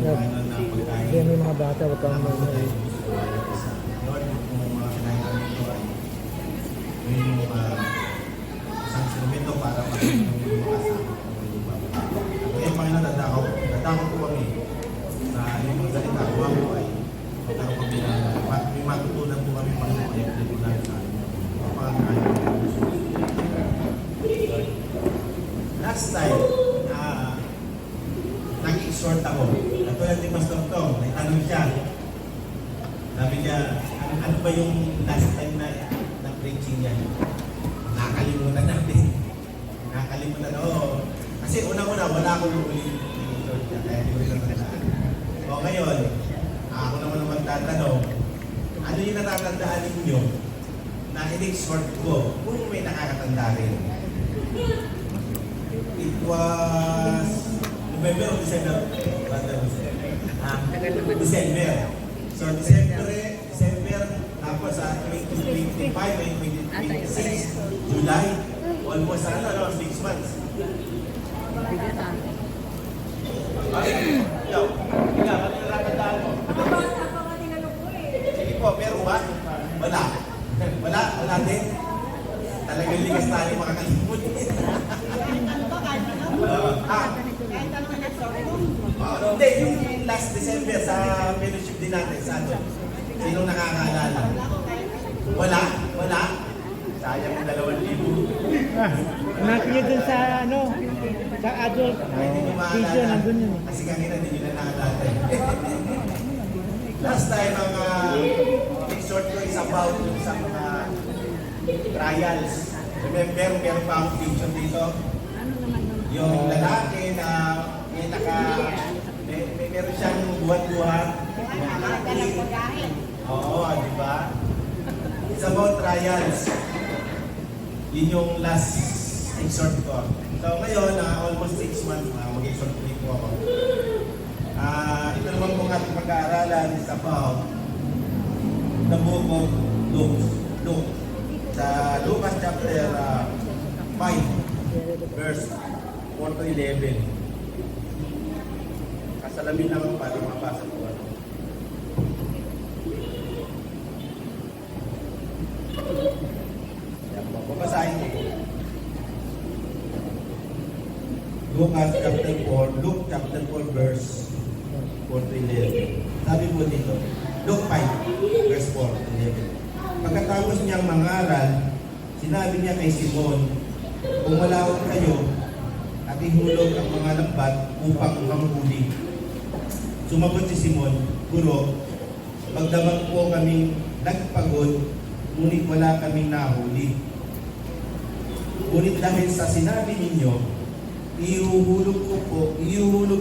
kainan na pagkain. Kaya may mga bata, wag kang Tapos mga tayo isa. Yun, yung mga kinain namin ito ay yung isang instrumento para makita yung mga kasama. Kaya mga nadadakaw po kami sa yung mga salita. Huwag po ay magkaroon kami na may matutunan po kami mga ay sa last time, nag-exhort ako. Katulad ni Pastor Tom, may tanong siya. Sabi niya, ano ba yung last time na preaching niya? Nakakalimutan natin. Nakakalimutan na, kasi una-una, wala akong uli-exhort niya. Kaya hindi ko rin natandaan. O ngayon, ako naman ang magtatanong, ano yung natatandaan ninyo na in-exhort ko kung may nakakatanda rin? It was November o December? December. So December, tapos sa 2025, 2026, July, almost 6 months. Ikaw, ano yung nakatandaan mo? Sige po, meron ba? Wala din. Talagang ligas tayo makakalimutin. Hindi, yung last December sa fellowship din natin sa ano. Sinong nakakaalala? Wala. Sayang yung 2,000. Nakikita dun sa sa adult Hindi nyo vision, maalala. nandun yun. Kasi kanina hindi nyo na naalala. Last time, ang short ko is about yung sa mga trials. Remember, meron pa akong picture dito. Yung lalaki na meron siyang buhat-buhat. Oo, di ba? It's about trials. Yun yung last exhort ko. So ngayon, almost 6 months na mag-exhort ulit po ako. Ito naman pong ating pag-aaralan is about the book of Luke. Sa Lucas chapter 5, verse 4 to 11. Kasalamin lang ang pati mabasa ko. Yan po, babasahin ko. Lucas chapter 4, Luke chapter 4, verse 4 to 11. Sabi po dito, Luke 5, verse 4 to 11. Pagkatapos niyang mangaral, sinabi niya kay Simon, kung malawak kayo at ihulog ang mga lambat upang manghuli. Sumagot si Simon, Guro, magdamag po kaming nagpagod, ngunit wala kaming nahuli. Ngunit dahil sa sinabi ninyo, ihuhulog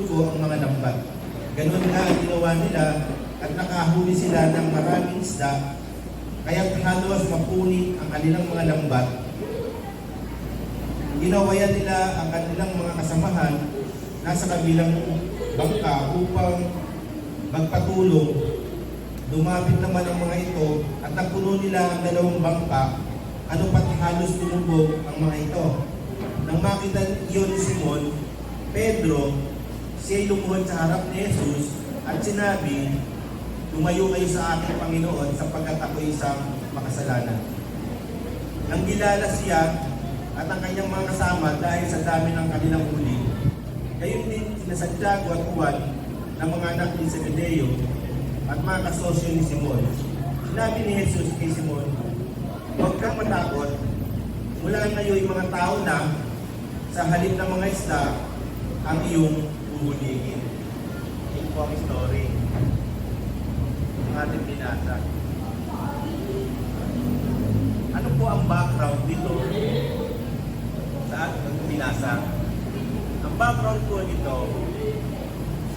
ko ang mga lambat. Ganun nga ang ginawa nila at nakahuli sila ng maraming isda, kaya halos mapunit ang kanilang mga lambat. Ginawayan nila ang kanilang mga kasamahan nasa kabilang bangka upang magpatulong. Dumapit naman ang mga ito at napuno nila ang dalawang bangka, ano pat halos tinubog ang mga ito. Nang makita iyon ni Simon, Pedro, siya'y lumuhod sa harap ni Jesus at sinabi, lumayo kayo sa aking Panginoon sapagkat ako isang makasalanan. Nang gilala siya at ang kanyang mga kasama dahil sa dami ng kanilang huli, gayon din sina Santiago at Juan ng mga anak ni Zebedeo at mga kasosyo ni Simon. Sinabi ni Jesus kay Simon, huwag kang matakot, mula ngayon mga tao na sa halip ng mga isda ang iyong huhuligin. Ito po ang story ng ating binasa. Ano po ang background dito sa ating binasa? Ang background po nito,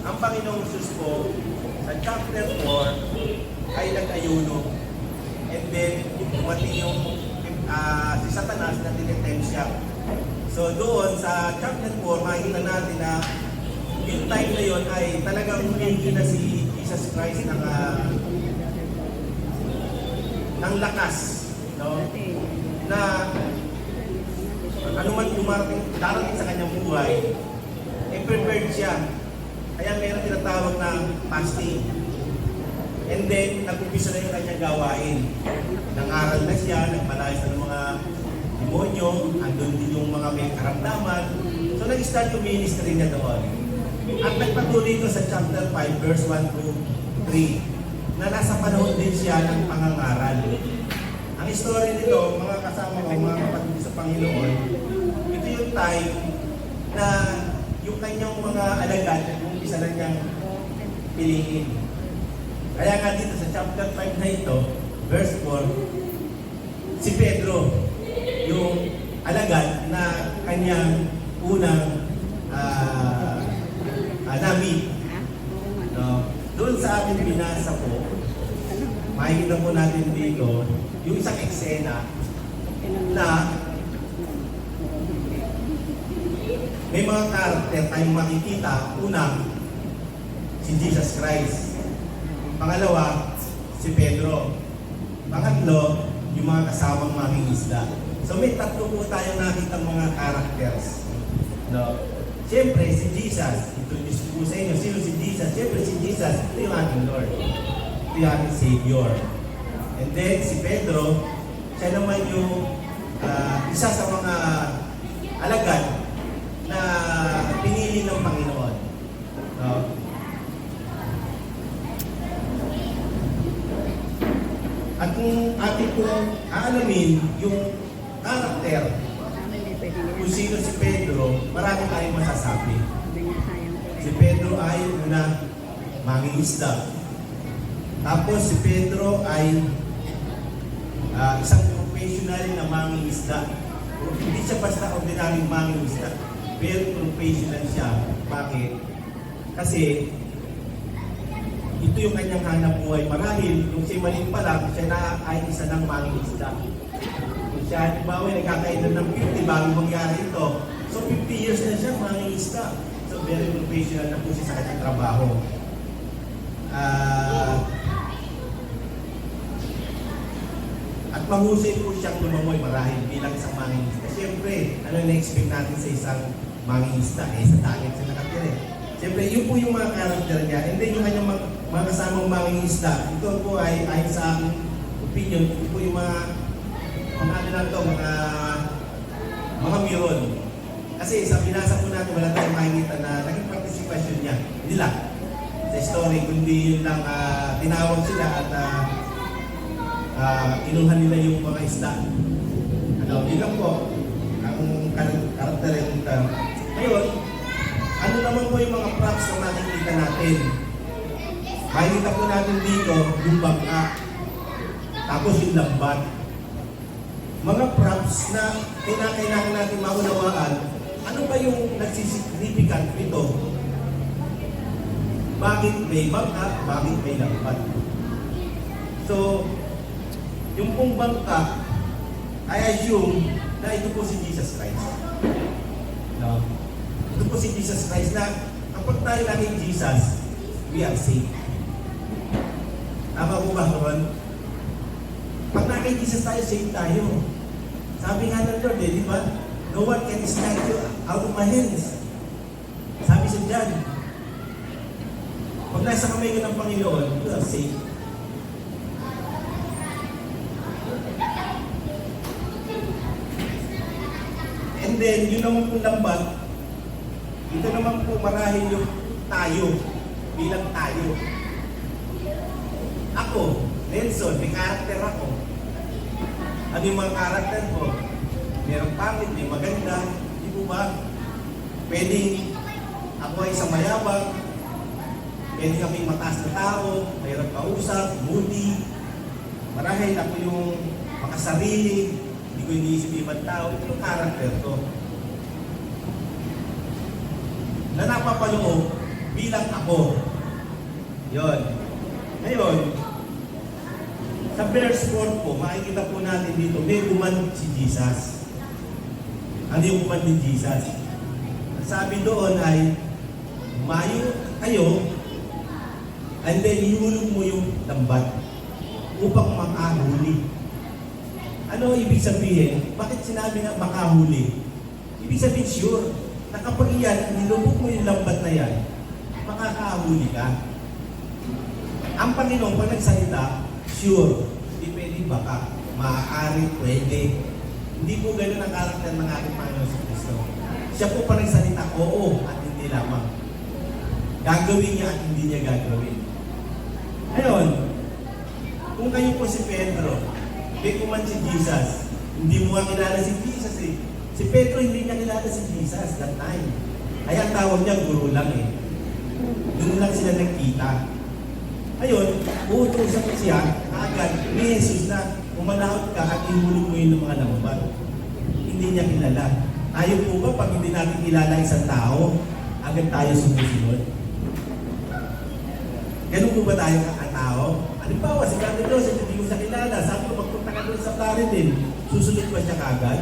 ang Panginoong Jesus po sa chapter 4 ay nag-ayuno. And then, dumating yung si Satanas na tinetempt siya. So doon sa chapter 4, makikita natin na yung time na yun ay talagang hindi na si Jesus Christ ng lakas, no? Na ano man darating sa kanyang buhay, prepared siya. Kaya meron tinatawag na fasting. And then, nag-umpisa na yung kanyang gawain. Nang-aral na siya, nagmalayas na ng mga demonyo, andun din yung mga may karamdaman. So, nag-start yung ministry niya doon. At nagpatuloy ito sa chapter 5, verse 1 to 3, na nasa panahon din siya ng pangangaral. Ang story nito, mga kasama ko, mga kapatid sa Panginoon, ito yung time na yung kanyang mga alagad, yung isa na niyang piliin. Kaya nga dito sa chapter 5 na ito, verse 4, si Pedro, yung alagad na kanyang unang na-meet. No? Doon sa ating binasa po, makikita po natin dito, yung isang eksena na may mga karakter tayong makikita. Una, si Jesus Christ. Pangalawa, si Pedro. Pangatlo, yung mga kasamang mangingisda. So may tatlo po tayong nakitang mga characters. No? Siyempre, si Jesus. Introduce ko sa inyo. Sino si Jesus? Siyempre, si Jesus. Ito yung ating Lord. Ito yung ating Savior. And then, si Pedro, siya naman yung isa sa mga alagad na pinili ng Panginoon. No? At kung ating pong aalamin yung karakter kung sino si Pedro, marami tayong masasabi. Si Pedro ay una mangingisda. Tapos si Pedro ay isang professional na mangingisda. Hindi siya basta ordinaryong mangingisda. Very professional siya. Bakit? Kasi ito yung kanyang hanap buhay. Marahil, yung si Maling pa lang, siya na ay isa ng mangingisda. Kung siya, halimbawa, nagkakailan ng 50 bago mangyari ito. So, 50 years na siya mangingisda. So, very professional na po siya sa kanyang trabaho. At mahusay po siyang lumangoy marahil bilang isang mangingisda. Siyempre, ano na-expect natin sa isang mangingisda? Sa dagat siya nakatira. Siyempre, yun po yung mga karakter niya. And then yung kanyang mga kasamang mangingisda. Ito po ay ayon sa aking opinion, ito po yung mga ano na ito, mga miron. Kasi sa binasa po natin, wala tayong makikita na naging participation niya. Hindi lang. Sa story, kundi yun lang tinawag sila at kinuha nila yung mga isda. Yun lang po ang karakter nito. Ngayon, ano naman po yung mga props na makikita natin? Makikita po natin dito yung bangka, tapos yung lambat. Mga props na kailangan natin maunawaan, ano ba yung nagsisignificant nito? Bakit may bangka? Bakit may lambat? So, yung pong bangka, I assume na ito po si Jesus Christ. No? Ito po si Jesus Christ na kapag tayo laging Jesus, we are saved. Tama po ba, Ron? Pag nakay Jesus tayo, saved tayo. Sabi nga ng Lord, di ba? No one can snatch you out of my hands. Sabi sa John, pag nasa kamay ka ng Panginoon, you are saved. And then, yun naman pong lambat, ito naman po marahil yung tayo, bilang tayo. Ako, Nelson, may karakter ako. Ano yung mga karakter ko? Merong pangit, may maganda, di po ba? Pwedeng ako ay isang mayabang, pwedeng ako yung mataas na tao, mayroong kausap, moody. Marahil ako yung makasarili, hindi ko iniisip ibang tao. Ito yung karakter ko. Na napapaloob bilang ako. Yon. Ngayon, sa verse 4 po, makikita po natin dito, may uman si Jesus. Ano yung uman ni Jesus? Ang sabi doon ay, mayo kayo, and then ihulog mo yung lambat upang makahuli. Ano ibig sabihin? Bakit sinabi na makahuli? Ibig sabihin sure, na kapag iyan, nilubog mo yung lambat na yan, makakahuli ka. Ang Panginoon, pag nagsalita, sure, hindi pwede baka, maaari, pwede. Hindi po ganun ang karakter ng ating Panginoon sa Kristo. Siya po pa nagsalita, oo, at hindi lamang. Gagawin niya at hindi niya gagawin. Ngayon, kung kayo po si Pedro, may kuman si Jesus, hindi mo nga kilala si Jesus eh. Si Pedro hindi niya kilala si Jesus that time. Kaya ang tawag niya, guro lang eh. Doon lang sila nagkita. Ngayon, uutusan ko siya, agad, ni Jesus na umanahot ka at ihulog mo yun ng mga lambat. Hindi niya kilala. Tayo po ba, pag hindi natin kilala isang tao, agad tayo sumusunod? Ganun po ba tayo ang tao? Halimbawa, si Brother Joseph, hindi ko siya kilala. Sabi ko, magpunta ka doon sa Clarendon. Susunod ba siya kagad?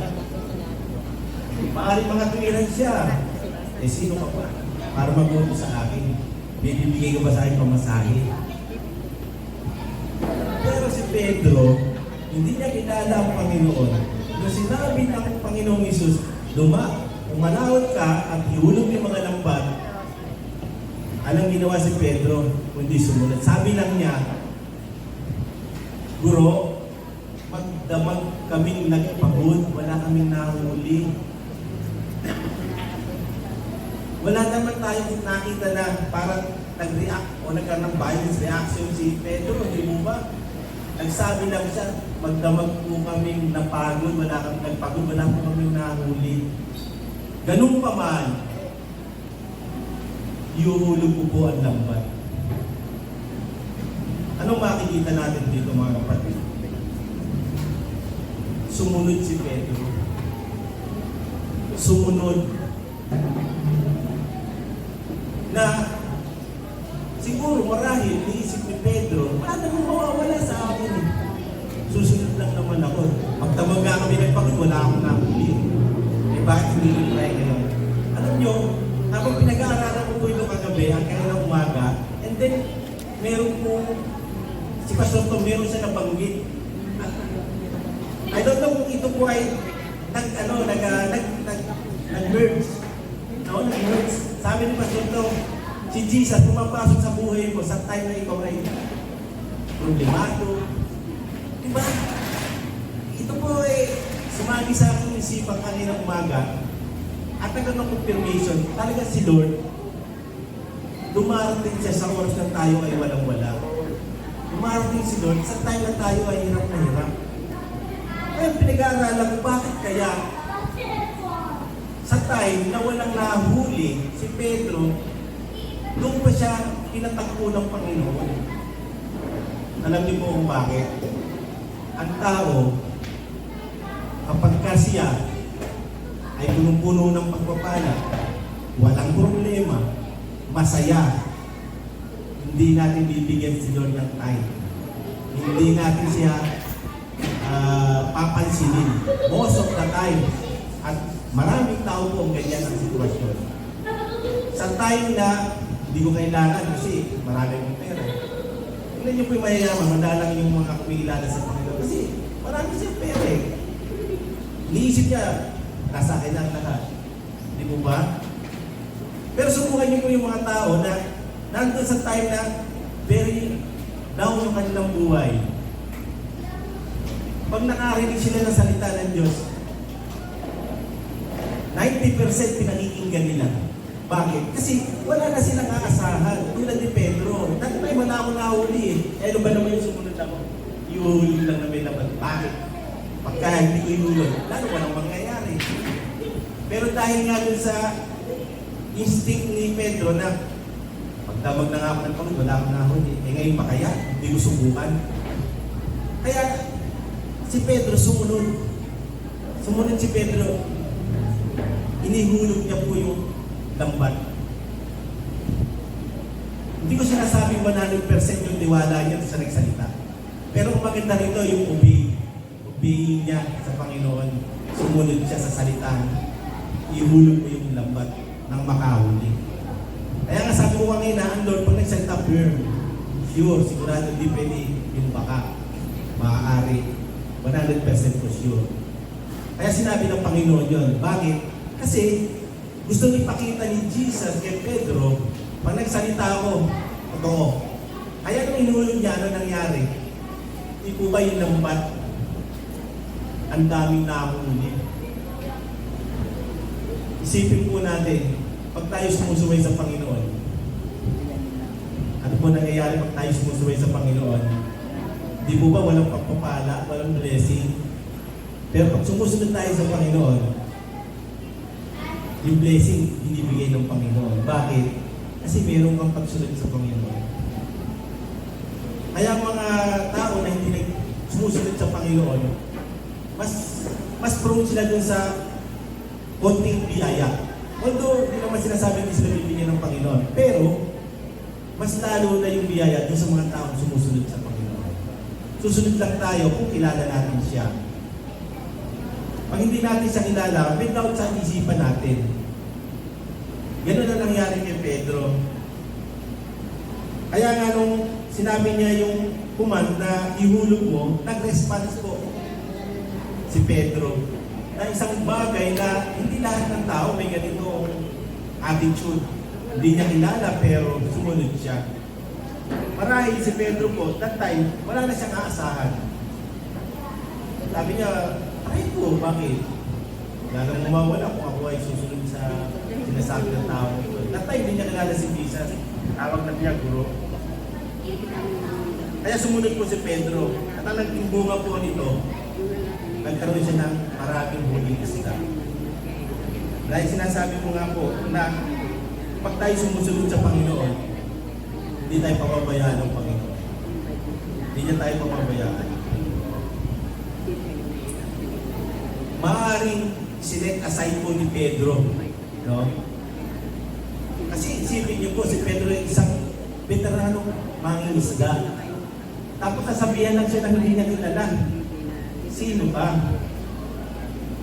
Maaaring mga tuwiran siya. Eh, sino ka pa? Para mag-vote sa akin. Bibigay ko ba sa akin pamasahe? Pero si Pedro, hindi niya kilala ang Panginoon. Nung sinabi ng Panginoong Isus, umalawat ka at ihulog yung mga lambat, anong ginawa si Pedro? Kundi sumunod. Sabi lang niya, Guro, magdamag kaming nagpagod, wala kaming nahuli. Wala naman tayong nakita na parang nag-react o nagkaroon ng violence reaction si Pedro, di mo ba? Nagsabi lang siya, magdamag po kaming napagod, wala kaming nagpagod, wala po kaming nahuli. Ganun pa man, iuhulog ko po ang lambat. Anong makikita natin dito mga kapatid? Sumunod si Pedro. Sumunod na siguro marahil niisip ni Pedro, wala namang mawawala sa akin eh. Susunod lang naman ako. Magtamag nga kami nagpagod, wala akong nahuli. Eh bakit hindi ko try ngayon? Alam nyo, habang pinag-aaralan ko po ito kagabi, ang kaya ng umaga, and then meron po si Pastor Tom, meron siya nabanggit. I don't know kung ito po ay nag-merge. No, nag-merge. Sabi ni Pastor Tom, si Jesus pumapasok sa buhay mo sa time na ikaw ay problemado. Diba? Ito po ay sumagi sa aking isipan kanina umaga at nagkaroon ng confirmation, talaga si Lord, dumarating siya sa oras na tayo ay walang-wala. Dumarating si Lord sa time na tayo ay hirap na hirap. Kaya pinag-aaralan ko, bakit kaya sa time na walang nahuli si Pedro, doon pa siya pinatakbo ng Panginoon. Alam niyo po kung bakit? Ang tao, kapag siya ay punong-puno ng pagpapala, walang problema, masaya, hindi natin bibigyan si Lord ng time. Hindi natin siya papansinin. Most of the time, at maraming tao po ang ganyan ang sitwasyon. Sa time na hindi ko kailangan kasi marami akong pera. Tingnan niyo po yung mayayaman, madalang yung mga kumilala sa Panginoon. Kasi marami siyang pera eh. Iniisip niya, nasa akin ang lahat. Di po ba? Pero subukan niyo po yung mga tao na nandun sa time na very down yung kanilang buhay. Pag nakarinig sila ng salita ng Diyos, 90% pinakikinggan nila. Bakit? Kasi wala na silang aasahan. Tulad ni Pedro. Dati may wala akong nahuli eh. Eh ano ba naman yung sumunod ako? Iuhuli lang na may laban. Bakit? Pagka hindi ko inuhuli, lalo walang mangyayari. Pero dahil nga dun sa instinct ni Pedro na pagdamag na nga ako ng pagod, wala akong nahuli. Eh ngayon pa kaya? Hindi ko subukan. Kaya si Pedro sumunod. Sumunod si Pedro. Inihulog niya po yung lambat. Hindi ko sinasabing 100% yung tiwala niya sa nagsalita. Pero kung maganda rito yung obey niya sa Panginoon. Sumunod siya sa salita. Ihulog mo yung lambat ng makahuli. Kaya nga sabi ko kanina, ang Lord, pag nagsalita firm, sure, sigurado hindi pwede yung baka. Maaari. 100% for sure. Kaya sinabi ng Panginoon yun. Bakit? Kasi gusto ipakita ni Jesus kay Pedro Pag nagsalita ako, totoo. Kaya nung inulog niya, ano nangyari? Di po ba yung lambat? Ang daming nahuli. Isipin po natin, pag tayo sumusuway sa Panginoon, ano po nangyayari pag tayo sumusuway sa Panginoon? Di po ba walang pagpapala, walang blessing? Pero pag sumusunod tayo sa Panginoon, yung blessing binibigay ng Panginoon. Bakit? Kasi meron kang pagsunod sa Panginoon. Kaya ang mga tao na hindi sumusunod sa Panginoon, mas prone sila dun sa konting biyaya. Although, hindi naman sinasabi hindi sila bibigyan ng Panginoon. Pero, mas lalo na yung biyaya dun sa mga taong sumusunod sa Panginoon. Susunod lang tayo kung kilala natin siya. Pag hindi natin siya kilala, may doubt sa isipan natin. Ganun na nangyari kay Pedro. Kaya nga nung sinabi niya yung command na ihulog mo, nag-response po si Pedro na isang bagay na hindi lahat ng tao may ganitong attitude. Hindi niya kilala pero sumunod siya. Marahil si Pedro po, that time, wala na siyang aasahan. Sabi niya, try ko, bakit? Wala nang mawawala kung ako ay susunod sa sinasabi ng tao ito. That time, hindi niya kilala si Jesus. Tawag na niya, guro. Kaya sumunod po si Pedro. At ang naging bunga po nito, nagkaroon siya ng maraming huling isda. Dahil sinasabi ko nga po na pag tayo sumusunod sa Panginoon, hindi tayo pababayaan ng Panginoon. Hindi niya tayo pababayaan. Maaaring sinet aside po ni Pedro. No? Kasi isipin niyo po, si Pedro ay isang veteranong mangingisda. Tapos sasabihan lang siya na hindi niya kilala. Sino ba?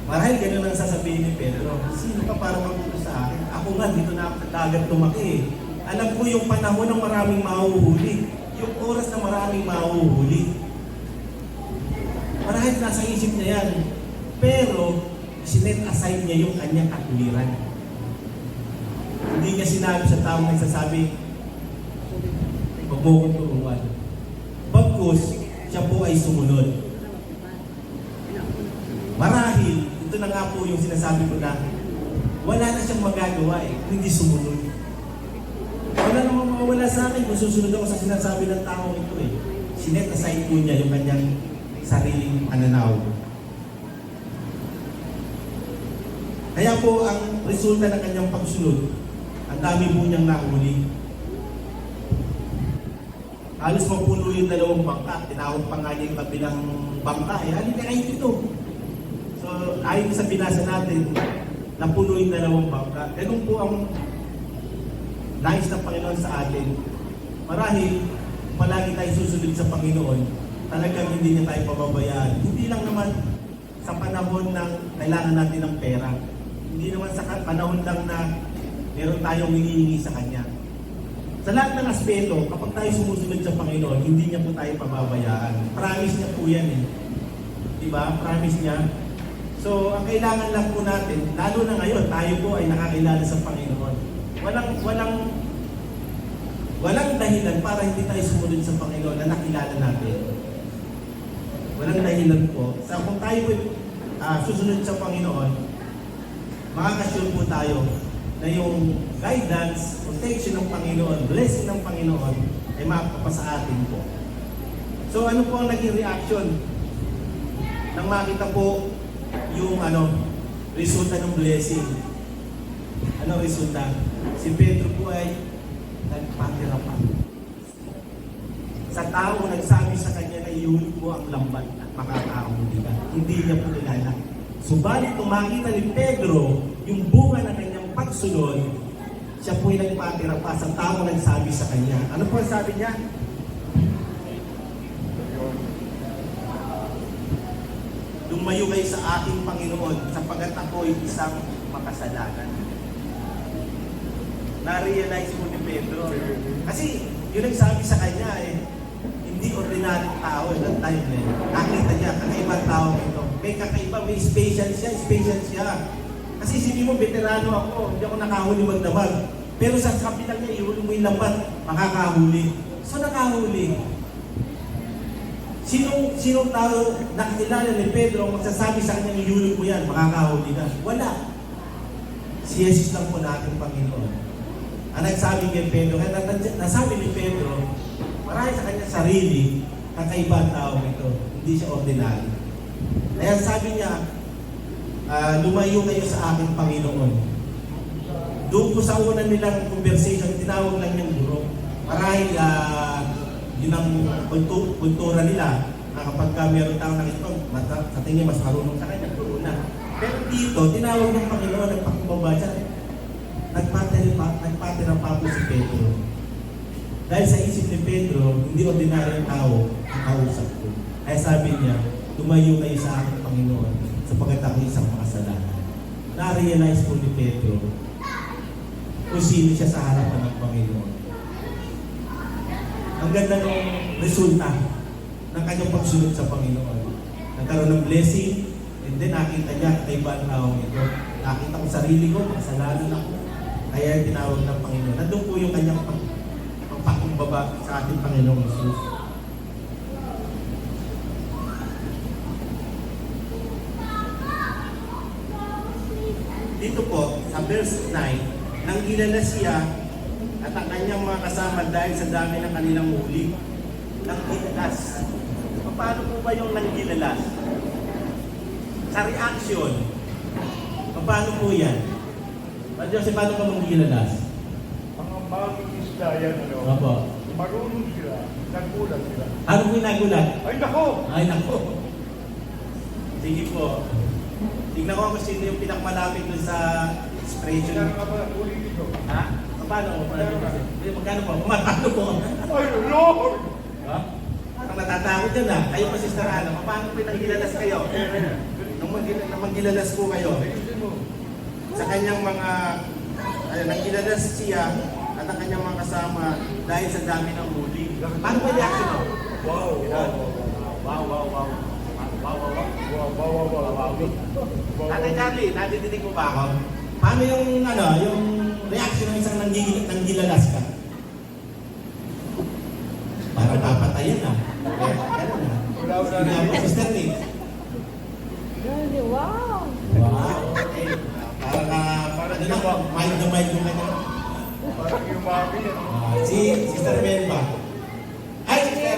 Marahil ganun ang sasabihin ni Pedro. Sino ka para magpunta sa akin? Ako nga, dito na ako sa dagat lumaki. Alam ko yung panahon ng maraming mahuhuli. Yung oras na maraming mahuhuli. Marahil nasa isip niya yan. Pero, sinet aside niya yung kanyang katwiran. Hindi niya sinabi sa taong nagsasabi, huwag mo kong turuan. Bagkus, siya po ay sumunod. Marahil, ito na nga po yung sinasabi ko na wala na siyang magagawa hindi sumunod. Wala namang mawawala sa akin kung susunod ako sa sinasabi ng tao ito Sinet aside po niya yung kanyang sariling pananaw. Kaya po ang resulta ng kanyang pagsunod, ang dami po niyang nahuli. Halos mapuno yung dalawang bangka, tinawag pa nga niya yung kabilang bangka, halika kayo dito. So, ayon sa binasa natin, napuno yung dalawang bangka. Ganun po ang nais ng Panginoon sa atin. Marahil, palagi tayo susunod sa Panginoon, talagang hindi niya tayo pababayaan. Hindi lang naman sa panahon ng kailangan natin ng pera. Hindi naman sa panahon lang na meron tayong hinihingi sa Kanya. Sa lahat ng aspeto, kapag tayo sumusunod sa Panginoon, hindi niya po tayo pababayaan. Promise niya po yan Diba? Promise niya. So, ang kailangan lang po natin, lalo na ngayon, tayo po ay nakakilala sa Panginoon. Walang dahilan para hindi tayo sumunod sa Panginoon na nakilala natin. Walang dahilan po. So, kung tayo po susunod sa Panginoon, makakasyon po tayo na yung guidance, protection ng Panginoon, blessing ng Panginoon ay mapapasa atin po. So ano po ang naging reaction nang makita po yung resulta ng blessing? Ano resulta? Si Pedro po ay nagpatirapan. Sa tao nagsabi sa kanya na ihulog mo ang lambat at makakahuli ka. Hindi niya po kilala. Subalit kung makita ni Pedro yung bunga ng kanyang pagsunod, siya po ay nagpatira pa sa tao nagsabi sa kanya. Ano po ang sabi niya? Lumayo kayo sa aking Panginoon sapagat ako ay isang makasalanan. Na-realize po ni Pedro. Kasi yung nagsabi sa kanya hindi ordinaryong tao that time Nakita niya, kakaibang tao ito. May kakaiba, may special siya. Kasi isipin mo, veterano ako, hindi ako nakahuli magdamag. Pero sa kapital niya, ihuli mo yung lambat, makakahuli. So nakahuli. Sinong tao nakilala ni Pedro ang magsasabi sa kanya, ihuli mo yan, makakahuli ka? Wala. Si Jesus lang po natin, Panginoon. Ang nagsabi kay Pedro, kaya nasabi ni Pedro, marami sa kanyang sarili, kakaiba ang tao ito. Hindi siya ordinary. Kaya sabi niya, lumayo kayo sa aking Panginoon. Doon po sa unang nilang conversation, tinawag lang niyang guro. Marahil yun ang kultura nila. Kapag meron taong nakita, sa tingin mas marunong sa kanya, guro na. Pero dito, tinawag ng Panginoon, nagpakubaba siya. Nagpatira pa po si Pedro. Dahil sa isip ni Pedro, hindi ordinaryong tao ang kausap ko. Kaya sabi niya, lumayo kayo sa aking Panginoon sapagkat ako isang makasalanan. Na-realize po ni Pedro kung sino siya sa harapan ng Panginoon. Ang ganda ng resulta ng kanyang pagsunod sa Panginoon. Nagkaroon ng blessing, and then nakita niya kakaiba ang taong ito. Nakita ko sarili ko, makasalanan ako. Kaya tinawag ng Panginoon. Nandun po yung kanyang pagpakumbaba sa ating Panginoong Jesus. Dito po, sa verse 9, nanggilala siya at ang kanyang mga kasama dahil sa dami ng kanilang huli. Nanggilalas. Paano po ba yung nanggilalas? Sa reaction, paano po yan? Paano ka manggilalas? Mga bagong isda yan, ano? Opo. Marunong sila, nagulat sila. Ano po yung nagulat? Ay, nako! Ay, nako. Sige po. Tignan ko kung sino yung pinakamalapit dun sa expression. Kaya nga pala, ulit dito. Ha? Paano po? Magkano po? Paano po? Ay, Lord! Ha? Parang natatakot yan ah. Kayo po, Sister Ana, paano po nanggilalas kayo? Nang manggilalas po kayo. Sa kanyang mga, nanggilalas siya at ang kanyang mga kasama dahil sa dami ng huli. Paano po yung reaction mo? Wow! Wow, wow, wow. Wow, wow, wow. Wow, wow, wow, wow. Tatay Charlie, nadidinig mo ba ako? Paano yung reaction ng isang nanggilalas ka? Parang papatayan na. Ganun na. Sinabi ko, Sister Nick. Wow! Wow, okay. Parang mild na mild yung kanya. Parang yung mami yan. Si Sister Melba. Ay, Sister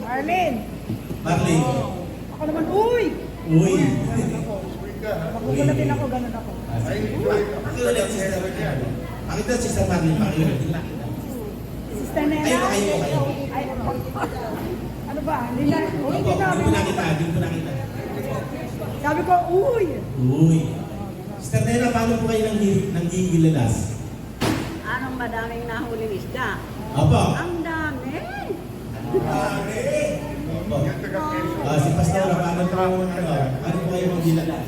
Arlene! Marley. Ako naman, uy! Uy. Sweet ka, ha? Magugulat din ako, ganun ako. Ay, enjoy ka. Pakiulit, Sister. Pakita, Sister Marley. Pakiulit. Sister Nena. Kayo. Ay, ano ba? Hindi na, uy, Opo, hindi hindi na. ko nakita. Sabi ko, uy! Uy. Sister Nena, paano po kayo nanggigilalas? Anong madaming nahuling isda? Opo. Ang dami! Opo. Yan, taga-Quezon. Si Pastor, paano po kayo manggilalas?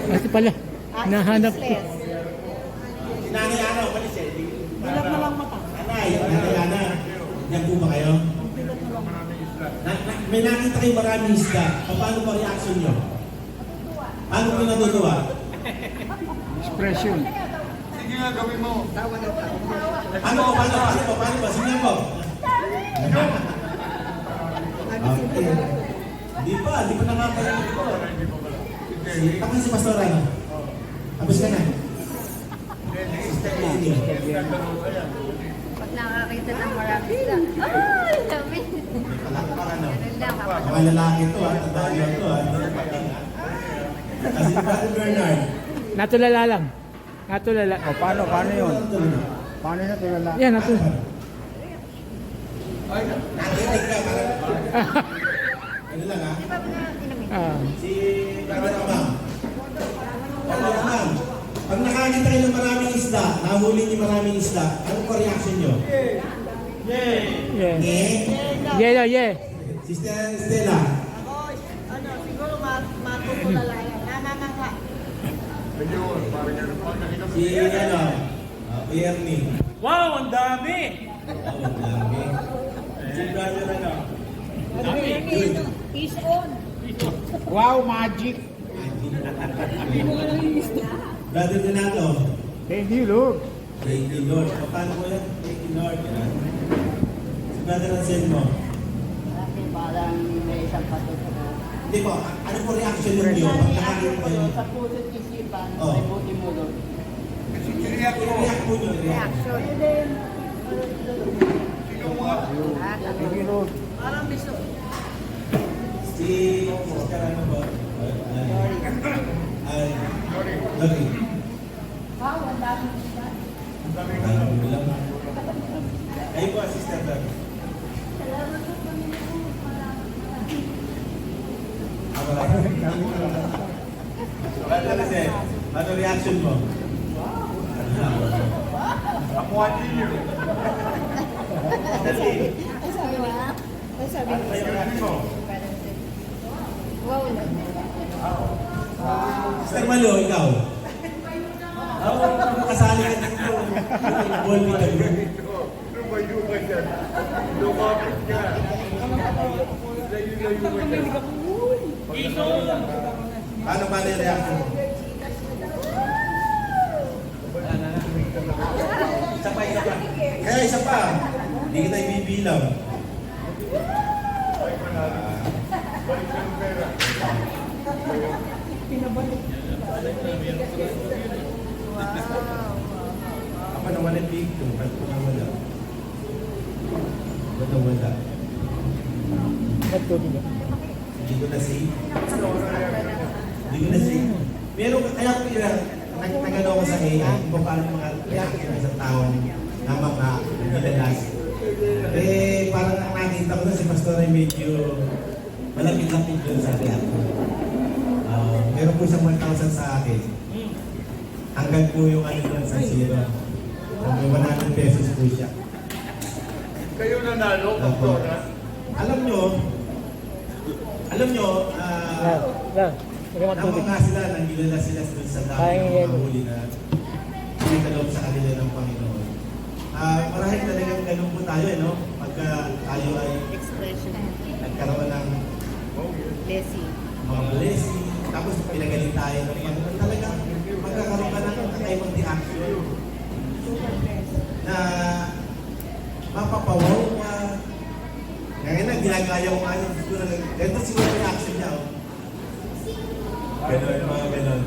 Kasi pala, nahanap ko. Si Nanay Ana, umalis eh. Bilat na lang mata. Nanay Ana, yan po ba kayo? Bilat na lang. Maraming isda. May nakita kayo maraming isda. Paano po reaction nyo? Paano po natutuwa? Expression. Sige nga, gawin mo. Paano po? Sige po. Okay. Hindi pa nakapayag ko. Tapos si Pastor ano? Tapos ka na. Sister Lenny. Pag nakakita ng marami isda, ay, dami! Palakpakan ano? Ganun lang, kapag Mga lalaki to ha, tandaan nyo to ha. Hindi na pating ha. Kasi si Brother Bernard. Natulala lang. Natulala. O, paano yun? Paano na tulala? Yan, natulala. Nakinig ka parang. Ano lang ha? di ba inumin? Si Brother Amang. Brother Amang. Pag nakakita kayo ng maraming isda, nahuli niyo maraming isda, ano po reaction nyo? Yeah. Eh? Yeah. Sister Stella. Siguro matutulala yan. Namamangha. Ayun, parang yan. Nakita mo Si Ernie. Wow, ang dami! Oh, ang dami. Si Brother ano? Fish on. Wow, magic! Brother Donato. Thank you, Lord. Thank you, Lord. Paano ko yan? Thank you, Lord. Yan. Si Brother Anselmo. Kasi parang may isang patutunan. Hindi po, ano po reaction ninyo pag nakakita ko yun? Sa puso't isipan, Oh. may buti mo doon. Kasi kiniyak ko. I-react po nyo. i-react. Ikaw mo nga. Thank you, Lord. Parang biso. Si Sister ano ba? Ay, Lori. Wow, ang dami siya. Ang dami ko. Ano mo lang? Ayun po, Sister Lori. Ano reaction mo? Ako ang inyo. Ay, sabi niya. Ay, sabi Ano niya. reaction mo? Wow. Sister Malo, ikaw? Oo, kasali ka dito. Ball with the group. Lumayo ka dyan. Lumapit ka. Layo-layo ka dyan. Paano ba yung reaction mo? Isa pa, isa pa. Kaya isa pa. Hindi kita ibibilang. Balik ka ng pera. Ako nawala yung big two. Ba't ko nawala? Ba't nawala? Ba't ko diba? Hindi ko na see. Hindi ko na see. Meron, kaya ko yun, nagano ako sa AI, kung paano yung mga reaction ng isang tao na mga nilalas. Eh, parang ang nakita ko na si Pastor ay medyo malapit-lapit doon sa reaction. Meron po siyang 1,000 sa akin. Hanggang po yung ano doon sa zero. May 100 pesos po siya. Kayo nanalo, Pastor, ha? Alam nyo, Lang. Magandang tubig. namang nga sila, nangilala sila doon sa dami Ay, ng yan. mga huli na pinagkaloob sa kanila ng Panginoon. Marahil talagang ganun po tayo, no? Pagka tayo ay Expression. nagkaroon ng Blessing. mga blessing, tapos pinagaling tayo ng Panginoon. Talaga, magkakaroon ka ng kakaibang reaction na mapapawaw ka. Ngayon na, ginagaya ko nga yun. Ito siguro reaction niya, oh. Ganon, mga ganon.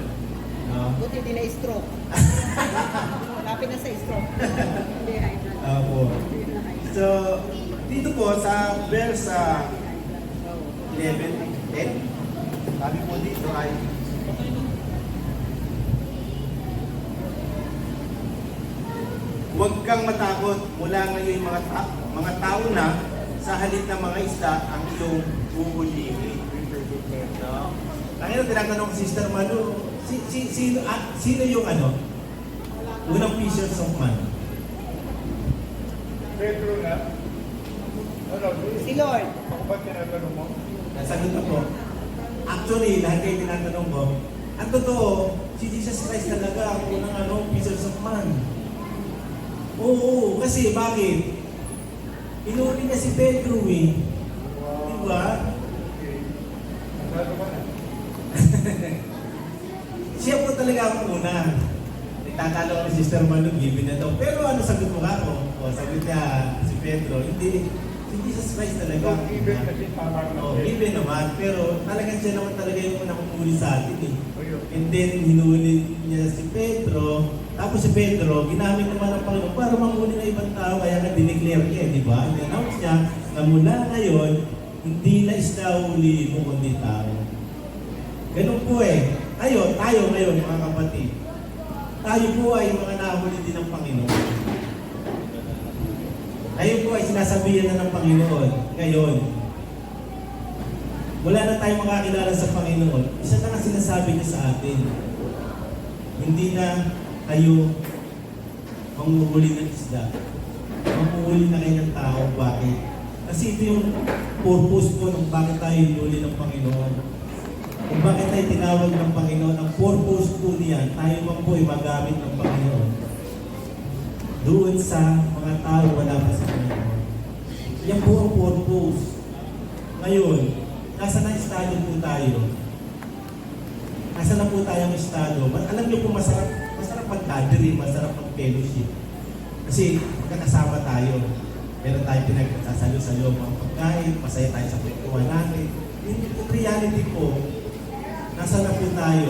No? Buti hindi na stroke. Malapit na sa stroke. Hindi, high blood. Opo. So, dito po sa verse 11, 10, sabi po dito ay huwag kang matakot mula ngayon mga tao na sa halip ng mga isda ang iyong uulihin. No? Ang tinatanong ko, Sister Manu, sino yung unang fishers of man? Pedro na. Ano, Si Lord. ako ba tinatanong mo? Nasagot ko po. Actually, lahat kayo tinatanong ko, ang totoo, si Jesus Christ talaga ang unang fishers of man. Oo, kasi bakit? Inuli niya si Pedro eh. Diba? Okay. Nanalo ka na. Siya po talaga ang una. Nagtatalo ko si Sister Manu, given na daw. Pero ano sagot mo ka ko? O, sagot niya si Pedro, hindi. Si Jesus Christ talaga ang Even una. kasi tama ka Oh, given naman. Pero talagang siya naman talaga yung unang umuli sa atin eh. Ayun. And then, hinuli niya si Pedro. Tapos si Pedro, ginamit naman ng Panginoon para manghuli ng ibang tao. Kaya na-declare niya, di ba? I-announce niya na mula ngayon, hindi na isda huli mo, kundi tao. Ganun po eh. Tayo ngayon, mga kapatid. Tayo po ay mga nahuli din ng Panginoon. Tayo po ay sinasabihan na ng Panginoon. Ngayon, wala na tayong makakilala sa Panginoon. Isa na nga sinasabi niya sa atin. Hindi na tayo manguhuli ng isda. Manguhuli na kayo ng tao. Bakit? Kasi ito yung purpose po ng bakit tayo hinuli ng Panginoon. Kung bakit tayo tinawag ng Panginoon, ang purpose po niyan, tayo man po ay magamit ng Panginoon. Doon sa mga tao wala pa sa Panginoon. Yan po ang purpose. Ngayon, nasa na estado po tayo? nasa na po tayong estado. Alam niyo po masarap mag-gathering, masarap mag-fellowship. Kasi magkakasama tayo. Meron tayo pinagkasalo-salo mga pagkain, masaya tayo sa kwentuhan natin. In reality po, nasa na po tayo.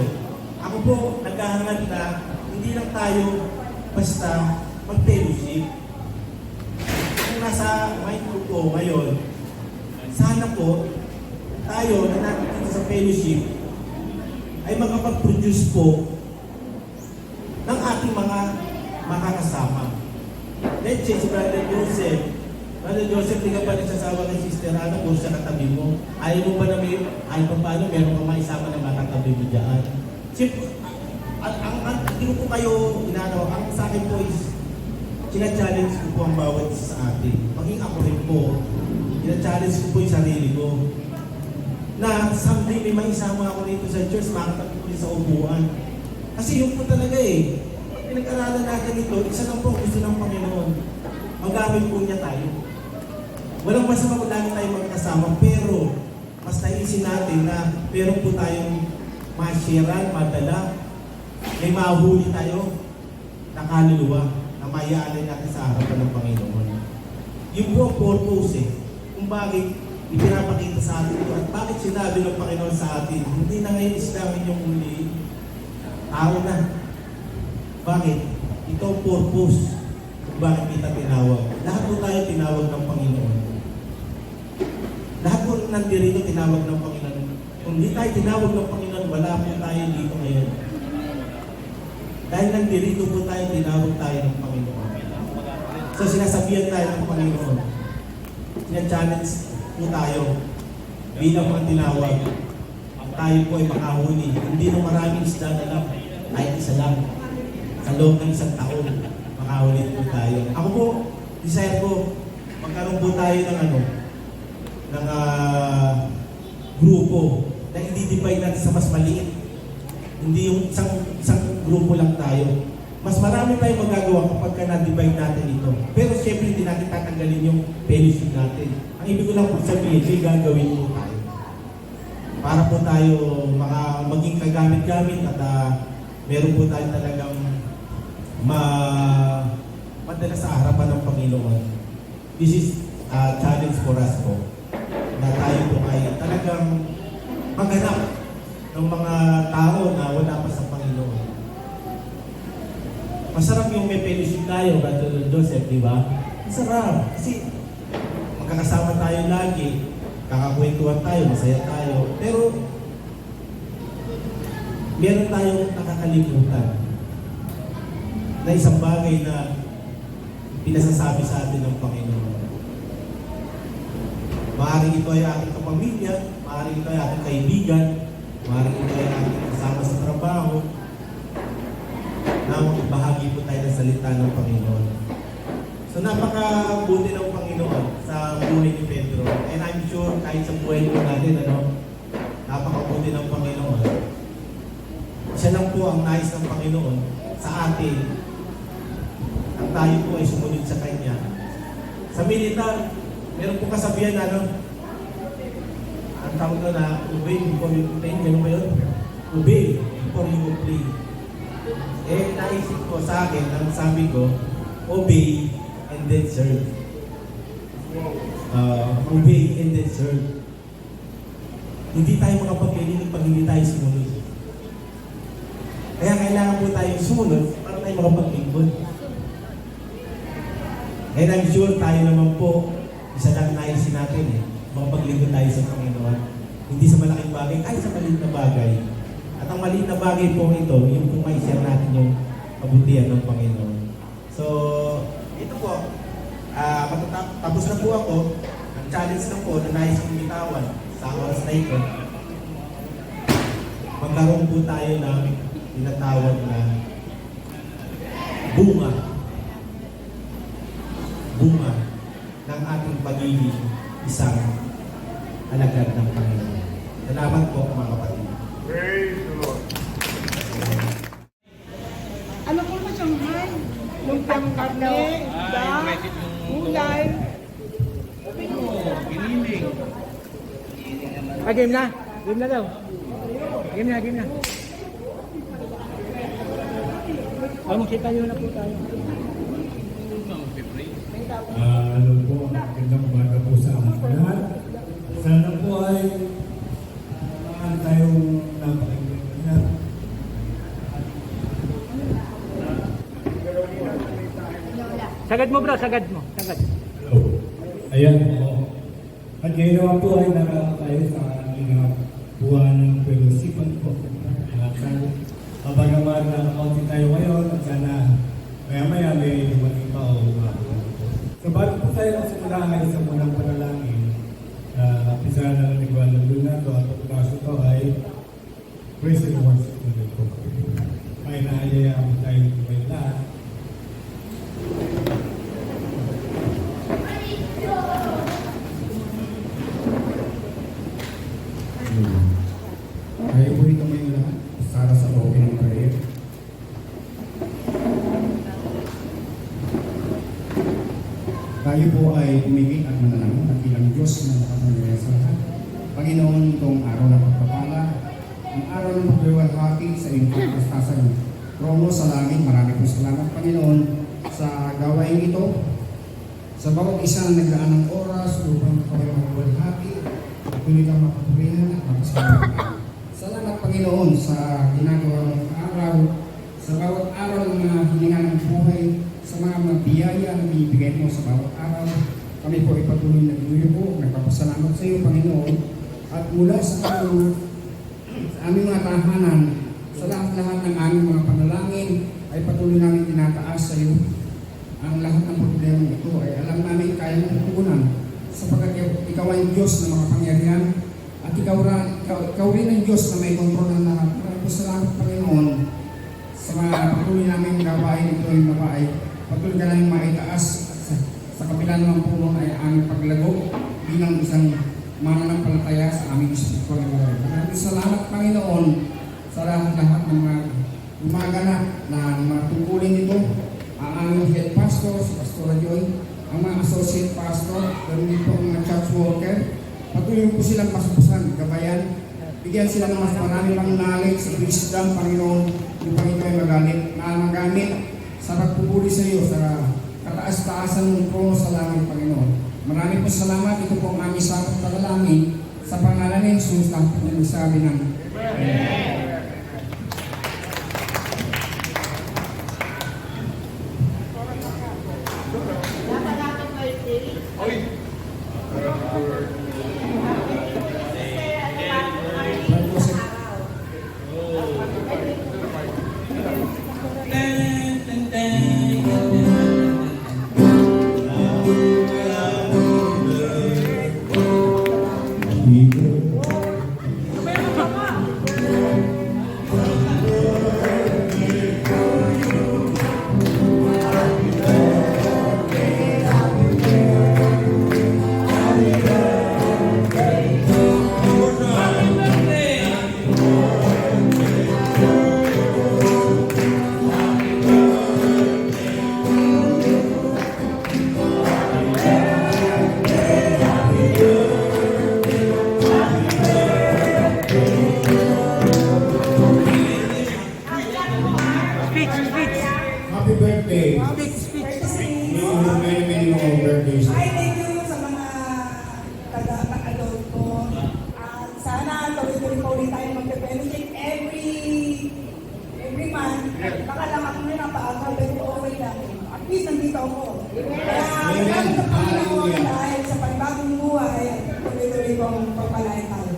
Ako po, naghahangad na hindi lang tayo basta mag-fellowship. Kung nasa mind ko po ngayon, sana po tayo na natin sa fellowship ay makapag-produce po ng ating mga makakasama. Let's say si Brother Joseph. Brother Joseph, di ka pa nagsasawa kay Sister Ana kung siya katabi mo. Ayaw mo ba na may, ayaw pa paano, meron kang maisama na makatabi mo dyan. Siyempre, hindi ko po kayo inano, ang sa akin po is, sina-challenge ko po ang bawat isa sa atin. Maging ako rin po, sina-challenge ko po yung sarili ko. Na someday may maisama ako rito sa church, makatabi ko rin sa upuan. Kasi yun po talaga eh. Pag pinag-aralan natin ito, isa lang po gusto ng Panginoon. Magamit po niya tayo. Walang masama kung lagi tayo magkasama, pero mas naisin natin na meron po tayong ma-sharean, madala, may mahuli tayo na kaluluwa na mayaalay natin sa harapan ng Panginoon. Yung po ang purpose eh. Kung bakit ipinapakita sa atin ito at bakit sinabi ng Panginoon sa atin, hindi na ngayon islamin yung muli, tao na. Bakit? Ito ang purpose kung bakit kita tinawag. Lahat po tayo tinawag ng Panginoon. Lahat po nandirito tinawag ng Panginoon. Kung hindi tayo tinawag ng Panginoon, wala po tayo dito ngayon. Dahil nandirito po tayo, tinawag tayo ng Panginoon. So sinasabihan tayo ng Panginoon. Sina-challenge po tayo bilang mga tinawag. Tayo po ay makahuli. Hindi na maraming isda na lang. Kahit isa lang. Sa loob ng isang taon, makahuli po tayo. Ako po, desire ko, magkaroon po tayo ng grupo na i-divide natin sa mas maliit. Hindi yung isang grupo lang tayo. Mas marami tayong magagawa kapag na-divide natin ito. Pero siyempre hindi natin tatanggalin yung fellowship natin. Ang ibig ko lang po sabihin, may gagawin po tayo. Para po tayo maging kagamit-gamit at meron po tayo talagang madala sa harapan ng Panginoon. This is a challenge for us po. Na tayo po ay talagang maghanap ng mga tao na wala pa sa Panginoon. Masarap yung may fellowship tayo, Brother Joseph, di ba? Masarap. Kasi magkakasama tayo lagi, kakakwentuhan tayo, masaya tayo. Pero meron tayong nakakalimutan na isang bagay na pinasasabi sa atin ng Panginoon. Maaaring ito ay ating kapamilya, maaaring ito ay ating kaibigan, maaaring ito ay ating kasama sa trabaho, na bahagi po tayo ng salita ng Panginoon. So napakabuti ng Panginoon sa buhay ni Pedro. And I'm sure kahit sa buhay po natin, napakabuti ng Panginoon. Siya lang po ang nais ng Panginoon sa atin. Ang tayo po ay sumunod sa Kanya. Sa militar, meron po kasabihan ang tawag na obey before you complain. Gano'n ba yun? Obey before you complain. Eh, naisip ko sa akin, ang sabi ko, obey and then serve. Obey and then serve. Hindi tayo makapagkailangan pag hindi tayo sumunod. Kaya kailangan po tayo sumunod para tayo makapaglingkod. And I'm sure tayo naman po, isa lang naisin natin makapaglingkod tayo sa Panginoon. Hindi sa malaking bagay, kahit sa maliit na bagay. At ang maliit na bagay po ito, yung kung mai-share natin yung kabutihan ng Panginoon. So, ito po, tapos na po ako. Ang challenge na po na nais kong bitawan sa oras na ito. Magkaroon po tayo ng tinatawag na bunga ng ating pagiging isang alagad ng Panginoon. Salamat po mga kapatid. Praise the Lord. Ano po ba siyang man? Lumpiang karne, isda, gulay. Game na. Game na daw. Game na. Magkitayo na po tayo. Hello po, magandang umaga po sa ating lahat. Sana po ay maan tayong napakinggan. Sagad mo bro, sagad mo. Sagad. Hello. Ayan po. At ngayon naman po ay nakaka tayo sa ating buwan ng Pelusipan po. At kapagaman na kaunti tayo ngayon at sana maya-maya may dumating pa o umabot. So bago po tayo magsimula ay sa munang panalangin, isa na nagwala doon na ito at ang kaso ito ay praise and worship na rin po. Ay naayayaan tayo may lahat. Tayo po ito ngayon lahat para sa opening prayer. Tayo po ay umigit at manalangin at bilang Diyos na nakapangyarihan sa lahat. Panginoon, itong araw ng pagpapala, ang araw ng pagbiwalhati sa iyong pagkastasan trono sa langit. Marami po salamat, Panginoon, sa gawain ito. Sa bawat isa na naglaan ng oras upang kami magbiwalhati, tuloy kang mapapurihan at mapasalamat. Salamat, Panginoon, sa ginagawa ng araw, sa bawat araw ng mga hininga ng buhay, sa mga biyaya na binibigay mo sa bawat araw. Kami po ay patuloy na inuyo nagpapasalamat sa iyo, Panginoon. At mula sa aming mga tahanan, sa lahat-lahat ng aming mga panalangin, ay patuloy namin tinataas sa iyo. Ang lahat ng problema ito ay alam namin kaya mong tugunan sapagkat ikaw ay Diyos na makapangyarihan at ikaw rin ang Diyos na may kontrol ng lahat. Maraming salamat, Panginoon, sa mga patuloy namin gawain ito ay mabay. Patuloy ka namin maitaas sa kabila ng puno ay aming paglago bilang isang mananampalataya sa aming spiritual life. Maraming salamat, Panginoon, sa lahat ng mga gumaganap na mga tungkulin nito. Ang aming head pastor, si Pastor Joy, ang mga associate pastor, ganoon din po ang mga church worker. Patuloy po silang pasupusan, gabayan. Bigyan sila ng mas marami pang knowledge sa wisdom, Panginoon, yung Panginoon ay magamit sa pagpupuli sa iyo, sa kataas-taasan ng trono sa langit, Panginoon. Maraming po salamat. Ito po ang aming sakot panalangin sa pangalan ni Jesus na pinagsabi ng Amen. Happy birthday! Many more birthdays. Ay, thank you sa mga taga-adult ko. Sana tuloy-tuloy pa ulit tayo mag-benefit every month. Baka lang ako na napaaga, pero okay lang. At least nandito ako. Kaya salamat sa Panginoon dahil sa panibagong buhay, tuloy-tuloy kong pagpalain tayo.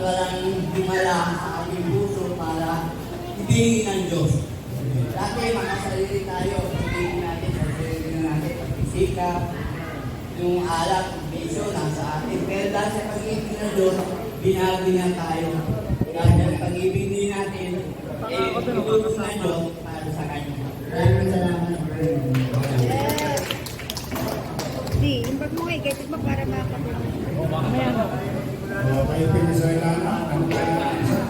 walang himala sa ating puso para ibigin ng Diyos. Dati mga sarili tayo, ibigin natin sa sarili natin, pagpisikap, yung alak, bisyo, nasa atin. Pero dahil sa pag-ibig ng Diyos, binago niya tayo. Dahil sa pag-ibig din natin, itutulong ng Diyos para sa Kanya. Maraming salamat. Di, yung bag mo eh, kahit ba para makapag- Mamaya na. Kayo pinasalita, ano kaya isa?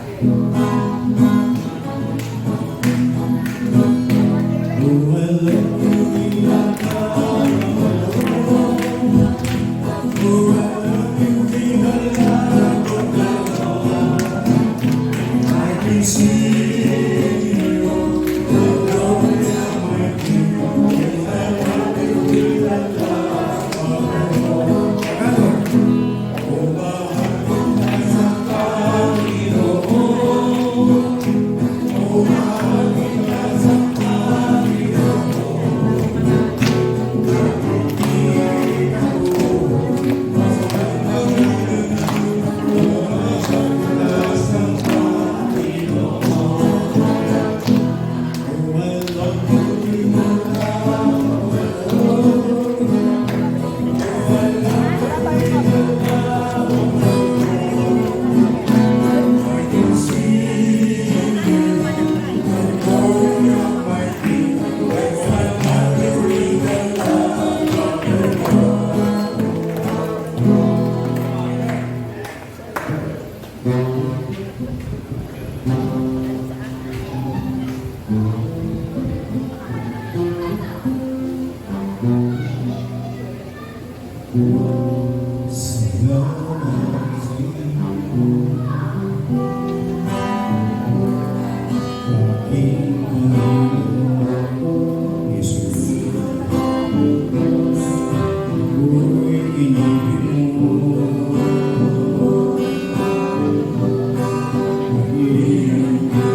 Thank you.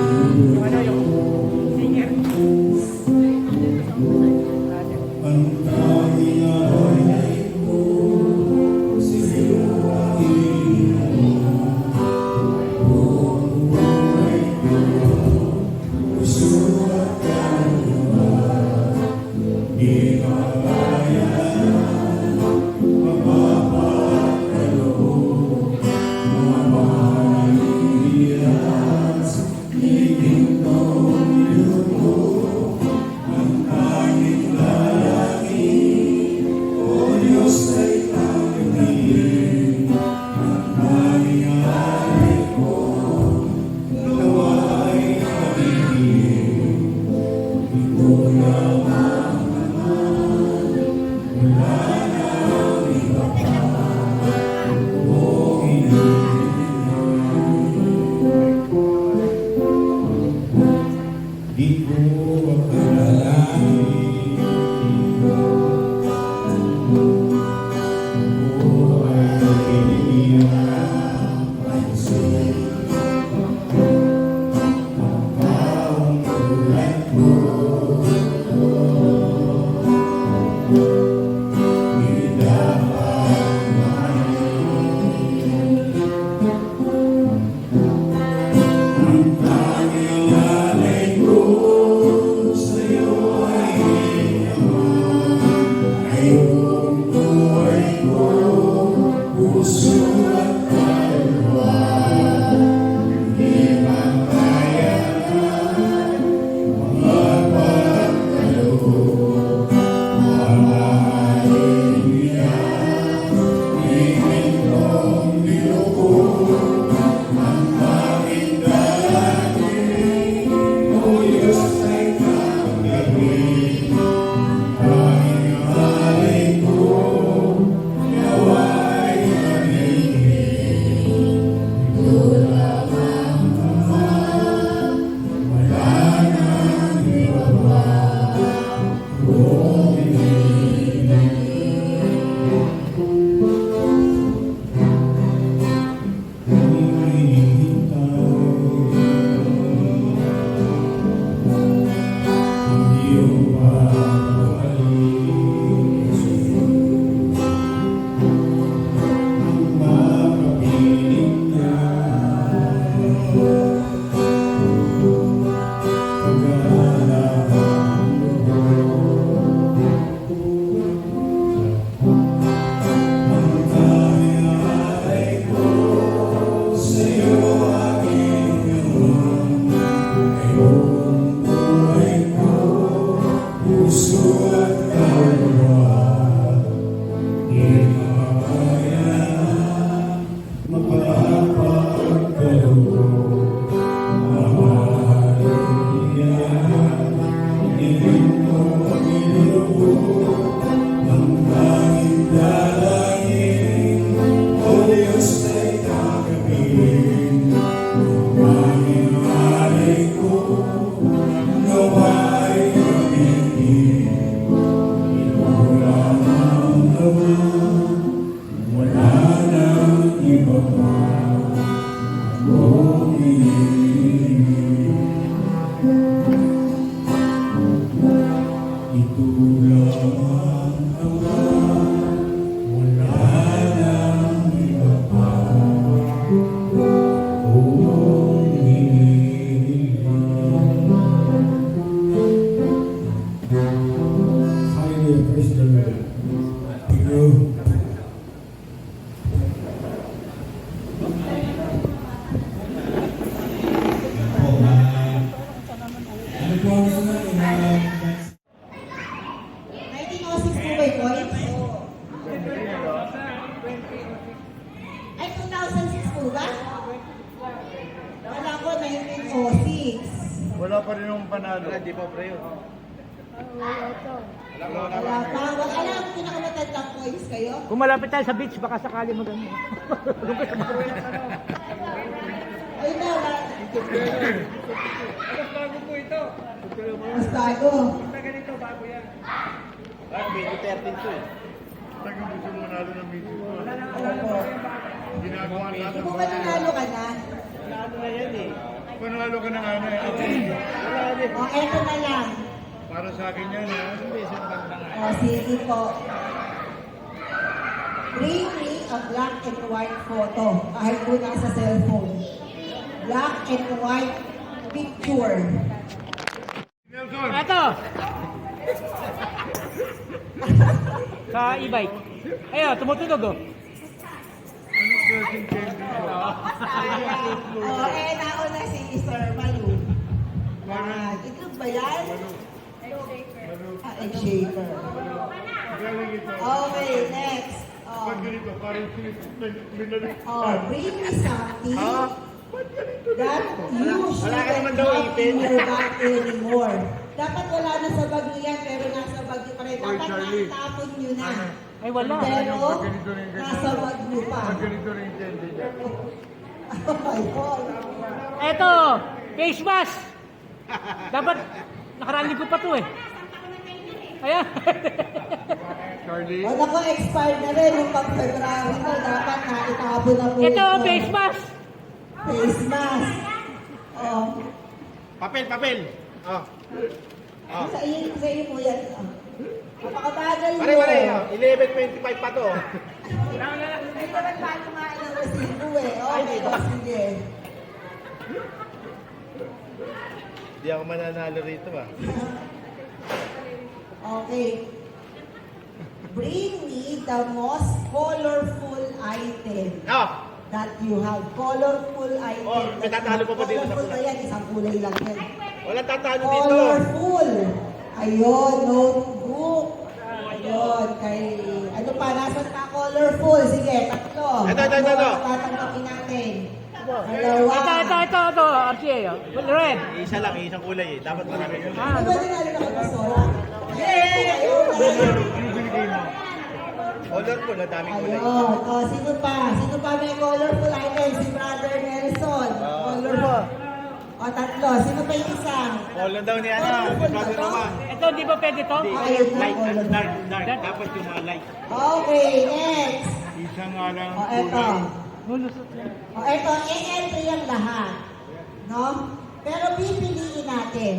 Wala pa rin yung panalo. Hindi pa pre yun. Wala pa. Wala alam, pinakamatandang points kayo. Kung malapit tayo sa beach, baka sakali mo ganun. Ay na, mas bago. Tagang gusto mo manalo ng meeting ko. Ginagawa lahat. Kung mananalo ka na, Panalo ka na nga na eh. o eto na lang. Para sa akin yan ha. O sige po. Bring me a black and white photo. Kahit po nasa cellphone. Black and white picture. Nelson! Ito! Sa e-bike. Ayun, tumutunog oh. Anong klaseng candy ko? O, nauna si Sir Malu. Itlog ba yan? Egg shaker. Galing ito. Okay, next. Ba't ganito? Parang binalik. Bring me something that you shouldn't have in your bag anymore. Dapat wala na sa bag niyo yan, pero nasa bag niyo pa rin. Dapat Charlie. naitapon niyo na. Ay, wala. Pero, nasa bag niyo pa. Ba't ganito rin yung candy niya? Oh my God. Ito! Face mask! Dapat, nakaranig ko pa to eh. Ayan. Charlie? O naku, expired na rin yung pag-February mo. Dapat naitapon na po Ito, face mask! Face mask. Oh. Papel! Oh. Sa iyo po yan. Napakabagal mo. Pare, 11.25 pa to. Hindi ko nagpaano nga ng resibo eh. Okay, sige. Hindi ako mananalo rito ah. Okay. Bring me the most colorful item Oh! that you have. Colorful item. Oh, may tatalo pa ba dito sa Colorful pula? ba yan? Isang kulay lang yan. Walang tatalo dito. Colorful. Ayun, notebook. Ayun, kay... Ano pa? Nasaan ka colorful? Sige, tatlo. Ito. Tatanggapin natin. Dalawa. Ito, RCA oh. Red. Isa lang, isang kulay eh. Dapat marami. Ano ba dinalo na kayo sa Yay! Colorful, ang daming kulay. Ayun. O, sino pa? Sino pa may colorful item? Si Brother Nelson. Colorful. O, tatlo. Sino pa yung isa? Color daw ni ano, Colorful si Brother ba to? Roman. Ito, di ba pwede to? Ayun na, Light and colorful. dark. Dapat yung mga light. Okay, next. Isa nga lang O, eto. Lulusot yan. O, eto. E-entry ang lahat. No? Pero pipiliin natin.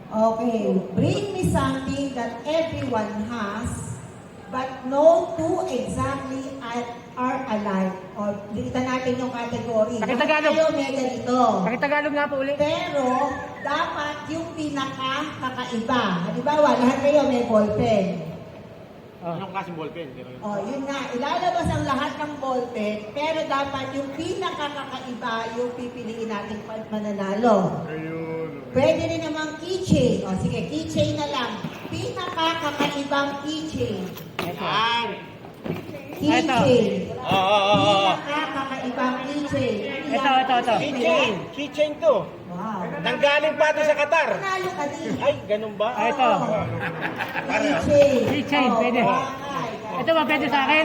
Okay. Bring me something that everyone has, but no two exactly are alike. O, dito natin yung category. Pakitagalog. Kayo may ganito. Pakitagalog nga po ulit. Pero, dapat yung pinaka-kakaiba. Halimbawa, lahat kayo may ballpen. Anong klaseng ballpen? O, yun nga. Ilalabas ang lahat ng ballpen, pero dapat yung pinaka-kakaiba yung pipiliin natin mananalo. Ayun. Pwede rin namang keychain. O, sige, keychain na lang. Pinaka-kakaibang keychain. Yan! Keychain. Oo. Pinaka-kakaibang keychain. Ito. Keychain! Keychain to! Wow. Nanggaling pa to sa Qatar! Panalo ka din. Ay, ganun ba? Ito. Keychain. Keychain, O, pwede. bakay. Ito ba pwede sa akin?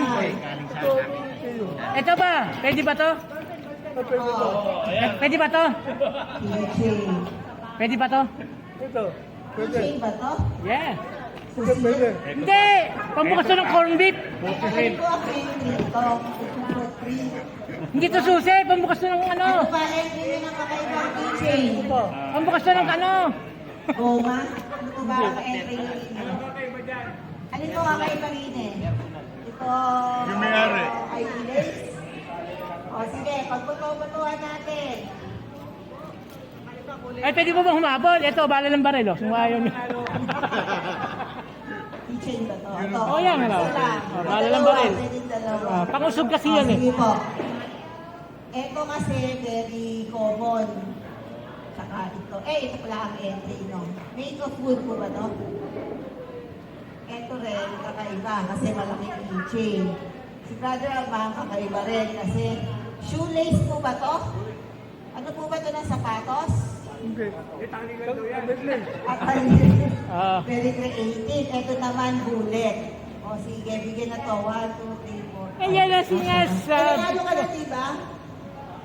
Ito ba? Pwede ba to? O, Pwede ba to? keychain. Pwede ba to? Keychain ba to? Yeah. Susi. Hindi! Pambukas to ng corn beef. Ano po ang entry ito? Hindi to susi. Pambukas to ng ano. Ano ba entry nyo ng kakaibang keychain? Pambukas to ng ano. Goma? Ano po ba ang entry nyo rin? Ano ito kakaiba rin eh? Ito... Yung may-ari. Ay, lace? O sige, pagputo-putuhan natin. Ay, pwede mo bang humabol? Ito, bala ng baril. Oh. Sumayaw niya. Keychain ba to? Ito. Oh, yan, ano? Isa lang. Oh, bala ng baril. Pwedeng dalawa. Pang-usog kasi O, yan eh. sige po. Ito kasi very common. Saka ito. Ito pala ang entry, no? Make of wood po ba to? Ito rin, kakaiba kasi malaking keychain. Si Brother Abang, kakaiba rin kasi shoelace po ba to? Ano po ba to ng sapatos? Ah. Very creative. Ito naman, bullet. O sige, bigyan na to. 1, 2, 3, 4. Kaya na sinasabi. Ano ka na, diba?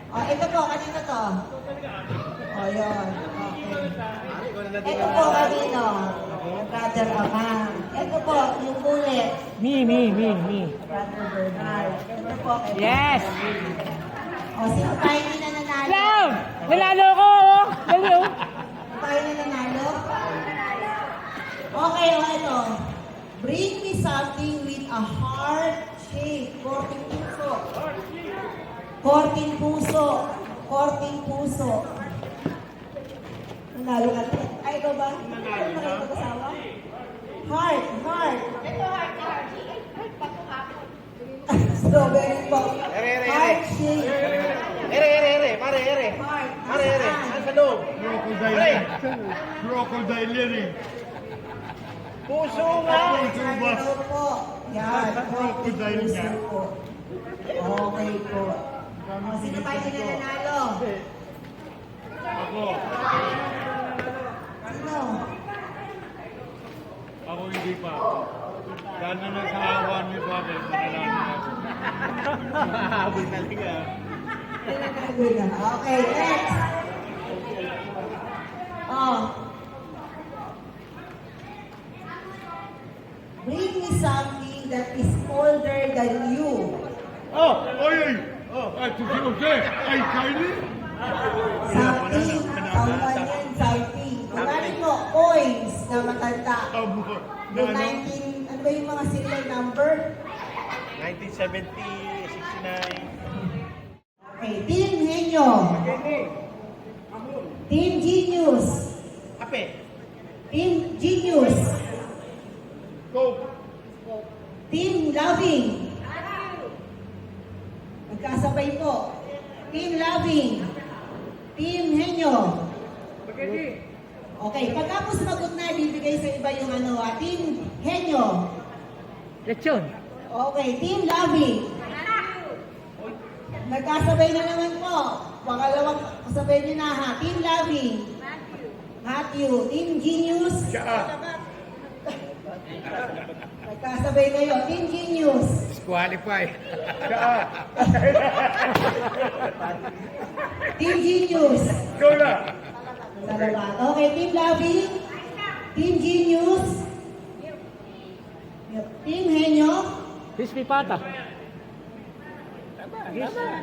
O, ito po, kanino to? O, yun. Okay. Ito po, kanino? Brother Amang. Ito po, yung bullet. Me. Brother Bernard. Ito po, kay Yes. O, sino tayo na nanalo? Love! Nalalo ko, oh. Dali, oh. Tayo na nanalo? Okay, o ito. Bring me something with a heart shape. Korting puso. Korting puso. Korting puso. Nanalo ka rin. Ay, ikaw ba? Ano ba kayo mag-asawa? Heart. Ito heart. Strawberry po. Heart shape. Heart. Sa loob. Crocodile yan eh. Puso nga! Puso po. Yan. Crocodile Puso nga. po. Okay po. O, sino pa yung nanalo? Ako. Sino? Ako hindi pa. Dahil na nagkaawa niyo sa akin, manalangin ako. Habol talaga. Okay, next. Oh. Bring me something that is older than you. Oh! Oy! Ay, susi-usi! Ay, Kylie! Something. Someone yan, something. Kumari mo, coins na matanda. Yung 19, ano ba yung mga serial number? 1970, 69. Okay, Team Henyo. Team Genius. Ape! Team Genius. Go! Team Loving. Magkasabay po. Team Loving. Team Henyo. Okay, pagkapos magot na, bibigay sa iba yung Team Henyo. Lechon. Okay, Team Loving. Nagkasabay na naman po. Pangalawang kasabay niyo na ha. Team Loving. Matthew. Team Genius. Nagkasabay kayo. Team Genius. Disqualify. Team Genius. Go na! Salamat. Okay, Team Loving. Team Genius. Team Henyo. Crispy pata.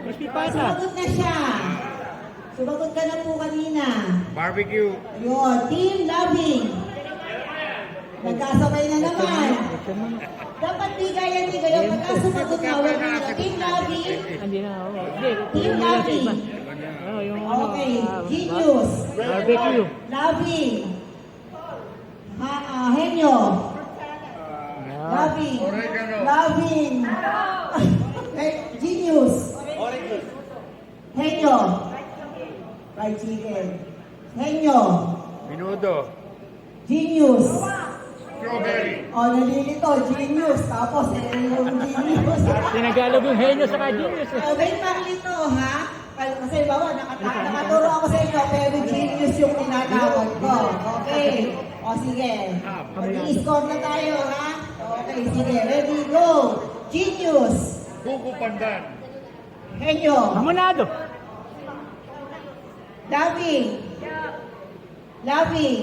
Crispy pata. Sumagot na siya. Sumagot ka na po kanina. Barbecue. Yun, Team Loving. Nagkasabay na naman. Dapat bigayan ni kayo. Pagka sumagot na, huwag mo na. Team Loving. Hindi na, oh. Hindi, Team wala sa Loving. iba. Oh, yung Okay, Genius. barbecue. Loving. Henyo. Loving. Oregano. Loving. Genius. Henyo. Fried chicken. Henyo. Minudo. Genius. Strawberry. O, nalilito. Genius. Tapos, yung genius. Tinagalog yung henyo sa genius. Okay, Marlito, ha? Kasi bawa, nakaturo ako sa inyo, pero genius yung tinatawag ko. Okay. O, sige. Mag-i-score na tayo, ha? Okay, sige. Ready, go. Genius. Buko pandan. Henyo. Amonado. Loving. Loving.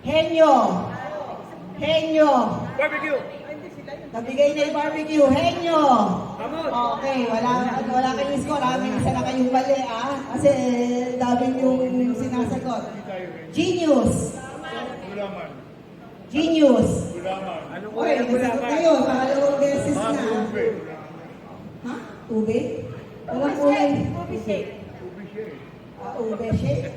Henyo. Henyo. Barbecue. Nabigay na yung barbecue. Henyo. Okay, wala kayong score. May isa na kayong mali, Kasi dami yung sinasagot. Genius. Gulaman. Genius. Gulaman. Oy, nasagot kayo. Pangalawang beses na. Ha? Tubig? Walang kulay. Ube shake. Ube shake?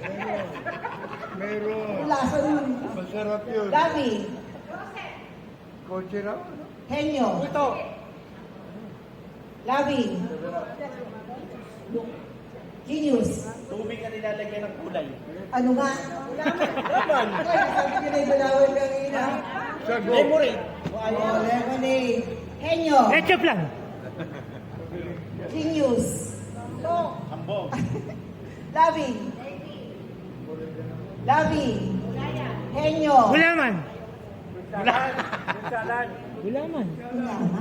Meron. Lasa nun. Masarap yun. Dami. Kotse raw. Henyo. Ito. Loving. Genius. Tubig na nilalagyan ng kulay. Ano nga? Laman. Sabi ko na ibalawan kanina. Lemonade. Oh, lemonade. Henyo. Ketchup lang. Genius. Hambog. Loving. Loving. Henyo. Gulaman. Gulaman. Gulaman.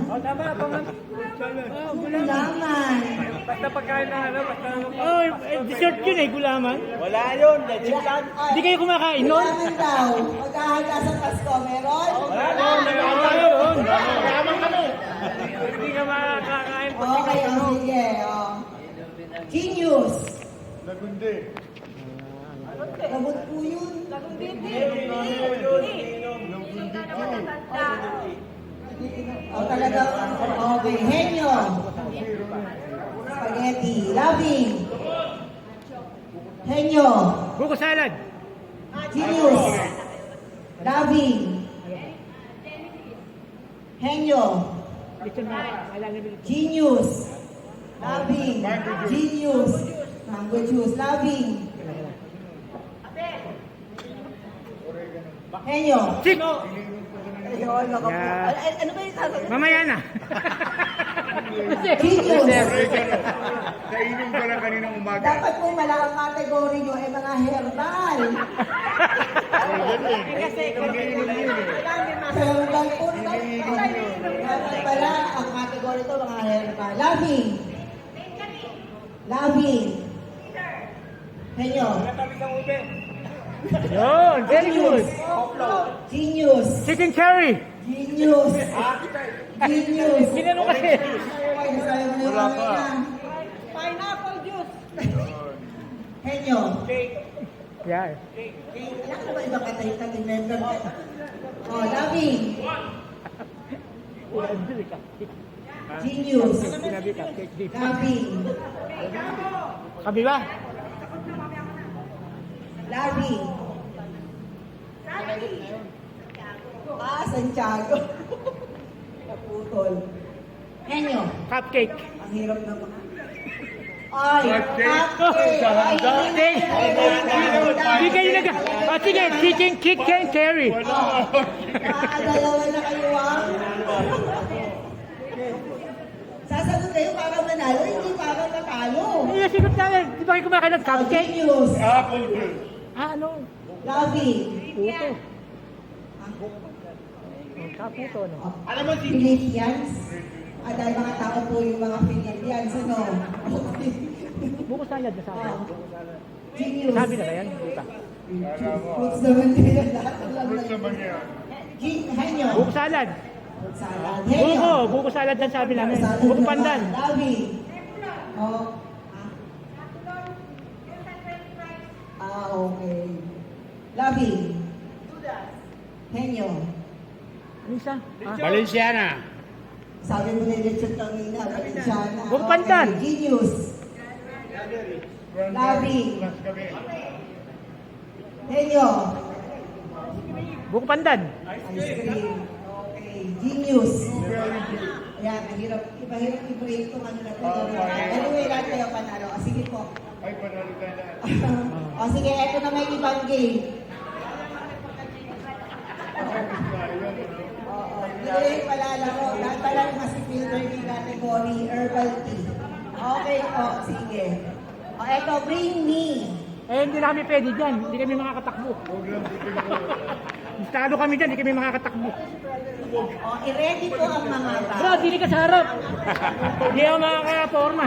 O, tama. Gulaman. Basta pagkain na ano, basta... Oh, dessert yun eh, gulaman. Wala yun, legit yan. Hindi kayo kumakain nun? Gulaman daw. Magkahanda sa Pasko, meron? Wala yun, yun. Gulaman kami. Hindi ka makakain pag Okay, sige. Genius. Nagundi. Labot po yun. Talaga. Okay, Henyo. Spaghetti. Loving. Henyo. Buko salad. Genius. Loving. Henyo. Genius. Loving. Genius. Mango juice. Loving. Henyo. Chick! Ayun, ako po. Yeah. Ano ba yung sasagot? Mamaya na. Genius. Kainom ka lang kaninang umaga. Dapat po malakang kategory nyo ay mga herbal. Herbal po. Dapat pala ang kategory ito mga herbal. Loving. Loving. Henyo. Yun, very good. Genius. Chicken curry. Genius. Genius. Ginano kasi. Ay, nasayo mo na yung mga yan. Pineapple juice. Henyo. Yeah. Alam ko ba ibang katay-katay member ka? Oh, Loving. Genius. Loving. Kabila. Loving. Santiago. Naputol. Henyo. Cupcake. Ang hirap naman. Ay, Cupcake. cupcake. Hindi kayo nag... O sige, chicken curry. Dalawa na kayo Sasagot kayo para manalo, hindi para matalo. Ay, sigot namin. Di ba kayo kumakain ng cupcake? Genius. Apple juice. Ano? Loving. Puto. Kaputo, no? Alam mo, Philippians. Dahil mga tao po yung mga Philippians, ano? Buko salad na sabi. Genius. Sabi na ba yan? Puta. Fruits naman din yan. Lahat ng Fruits naman yan. Henyo. Buko salad. Salad. Buko salad lang sabi namin. Buko pandan. Loving. Okay. Loving. Henyo. Isa. Valenciana. Sabi mo na yung lechon kanina. Valenciana. Buko pandan. Okay. Genius. Loving. Henyo. Buko pandan. Ice cream. Okay. Genius. Ayan, mahirap i-break itong ano na ito. Anyway, lahat kayo panalo. Sige po. Ay, panalo tayo na. Sige, eto na may ibang game. Hindi rin palalaro. Lahat pala mas filter yung category, herbal tea. Okay po, sige. Eto, bring me. Eh, hindi na kami pwede dyan. Hindi kami makakatakbo. Listado kami dyan, hindi kami makakatakbo. I-ready po ang mga tao. Bro, dili ka sa harap. Hindi ako makakaporma.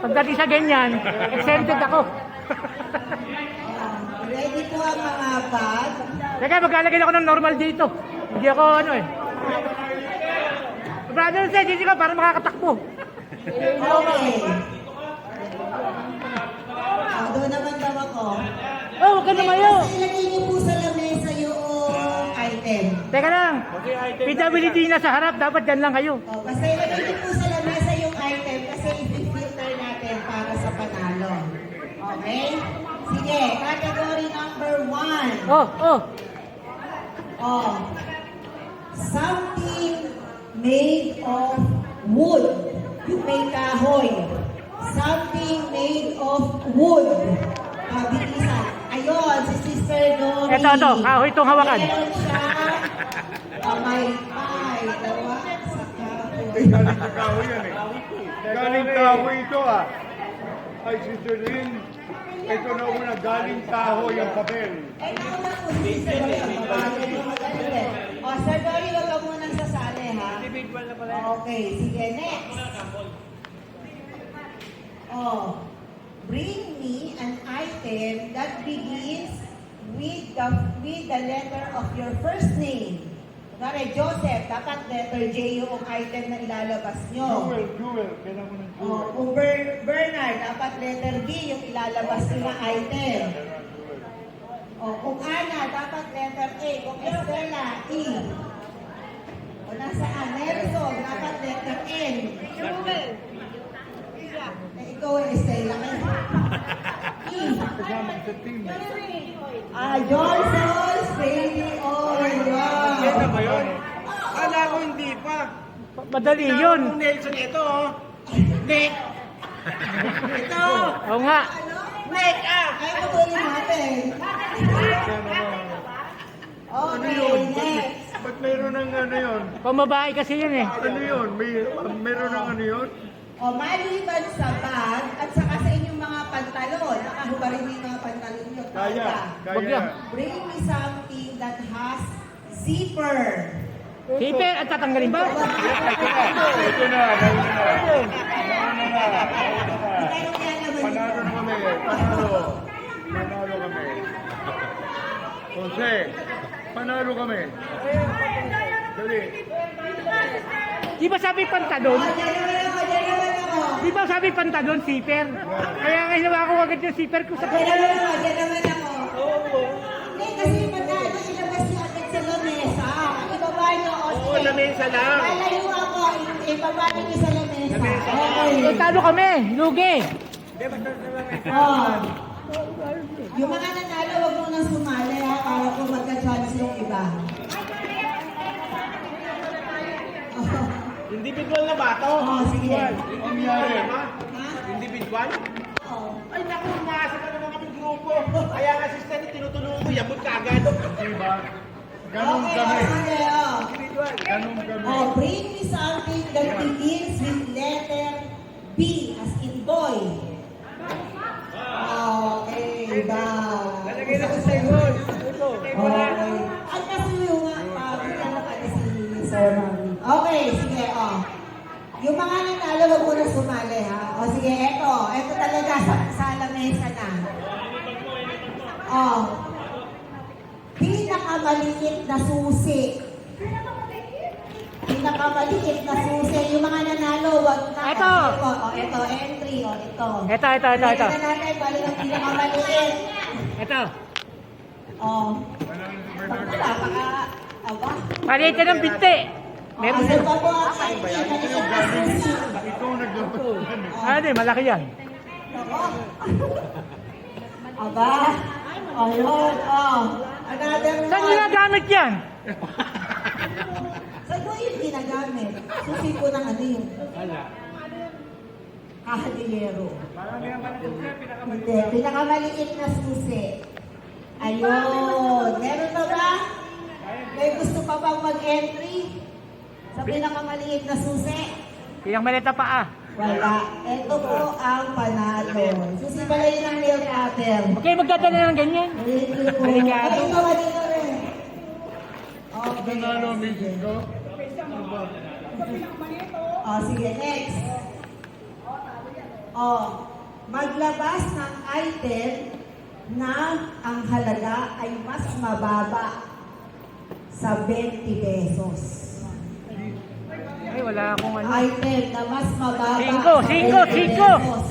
Pagdating sa ganyan, exempted ako. Ready po ang mga bag. Teka, maglalagay ako ng normal dito. Hindi ako ano eh. Brother, hindi ka para makakatakbo. Okay. Doon naman daw ako. Oh, huwag ka na mayo. Ilagay niyo po sa lamesa yung item. Teka lang. PWD na sa harap, dapat dyan lang kayo. Basta ilagay niyo po sa lamesa yung item kasi i-filter natin para sa panalo. Okay? Sige, category number 1. Oh. Something made of wood. Yung may kahoy. Something made of wood. Bilisan. Ayun, si Sister Dory. Ito, kahoy itong hawakan. Meron siya. Pamaypay. Dawa sa kahoy. Galing sa kahoy yan eh. Galing kahoy ito ah. ay si Celine. Ito na una, galing taho yung papel. Eh, nauna po si Sir Dory. O, Sir Dory, wag ka munang sasali, ha? Individual na pala. Okay, sige, next. Oh, bring me an item that begins with the letter of your first name. Kunwari, Joseph, dapat letter J yung item na ilalabas nyo. Jewel. Kailangan ko ng Oh, jewel. kung Bernard, dapat letter B yung ilalabas nyo na item. Oh, kung Ana, dapat letter A. Kung Estela, E. O nasaan? Nelson, dapat letter N. Ikaw, Estela. E. Kasama sa team. Johnson's baby oil. Wow. Ito ba yun? Kala ko hindi pa. Madali yun. Kung Nelson ito, oh. Nick. Ito. Oo nga. Nick, ah. Ay, patuloy natin. Okay, next. Ba't mayroon ng ano yun? Pamabae kasi yun eh. Ano yun? Mayroon ng ano yun? O, maliban sa bag at saka sa inyong mga pantalon, nakahubarin niyo yung mga pantalon niyo. Kaya. Wag yan. Bring me something that has zipper. Siper, at tatanggalin ba? Ito na. Panalo kami. Panalo kami. Jose, panalo kami. Dali. Di ba sabi pantalon? O, dyan naman ako. Di ba sabi pantalon, siper? Kaya nga hinawa ko agad yung siper ko sa Dyan pantalon. naman ako. Hindi, kasi pagkano ilabas niyo agad sa lamesa. Ibaba niyo, o sige. Oo, lamesa lang. Lalayo ako, ibaba niyo sa lamesa. Okay. Eh, talo kami, lugi. Oh. Yung mga nanalo, wag mo nang sumali ha, para kung magka-chance yung iba. Oh. Individual na ba ito? Oh, sige. Ang yari. Ha? Individual? Oh. Ay, naku, umasa ka naman kami grupo. Kaya nga sister, tinutulungan ko, yabot ka agad. Diba? Ganun Okay, kami. oh, sige, oh. Ganun kami. Oh, bring me something that begins with letter B, as in boy. Okay, daw. Lalagay na sa table. Okay. At kasi yung bigyan na kasi si Sir Mami. Okay, sige, oh. Yung mga nanalo, wag mo na sumali, ha? O, sige, eto. Eto talaga, sa lamesa na. Oh. Pinakamaliit na susi. Pinakamaliit na susi. Yung mga nanalo, wag na. Eto. O, eto, entry, o, ito. Ito. Ito na natin, balik ang pinakamaliit. Ito. Oh. Wala, baka, aba. Palitan ng binti. Meron Asa din. pa po ang entry, maliit na susi. Ikaw naglaban. Ano eh, malaki yan. Ako. Aba. Ayun, oh. Another one. Saan ginagamit yan? Saan mo yung ginagamit? Susi ko ng ano yung kahadilero. Hindi, pinakamaliit na susi. Ayun. Meron pa ba? May gusto pa bang mag-entry? Sa pinakamaliit na susi? Pinakamalita pa ah. Wala. Ito po ang panalo. Susi pala yun ang nail cutter. Okay, magdadala ng ganyan. Thank you po. Delikado. Ay, ito, dito rin. Okay. Nanalo, meeting ko. Oh, sige, next. Oh, maglabas ng item na ang halaga ay mas mababa sa 20 pesos. Ay, wala akong ano. Item na mas mababa Cinco, sa 20 cinco. pesos.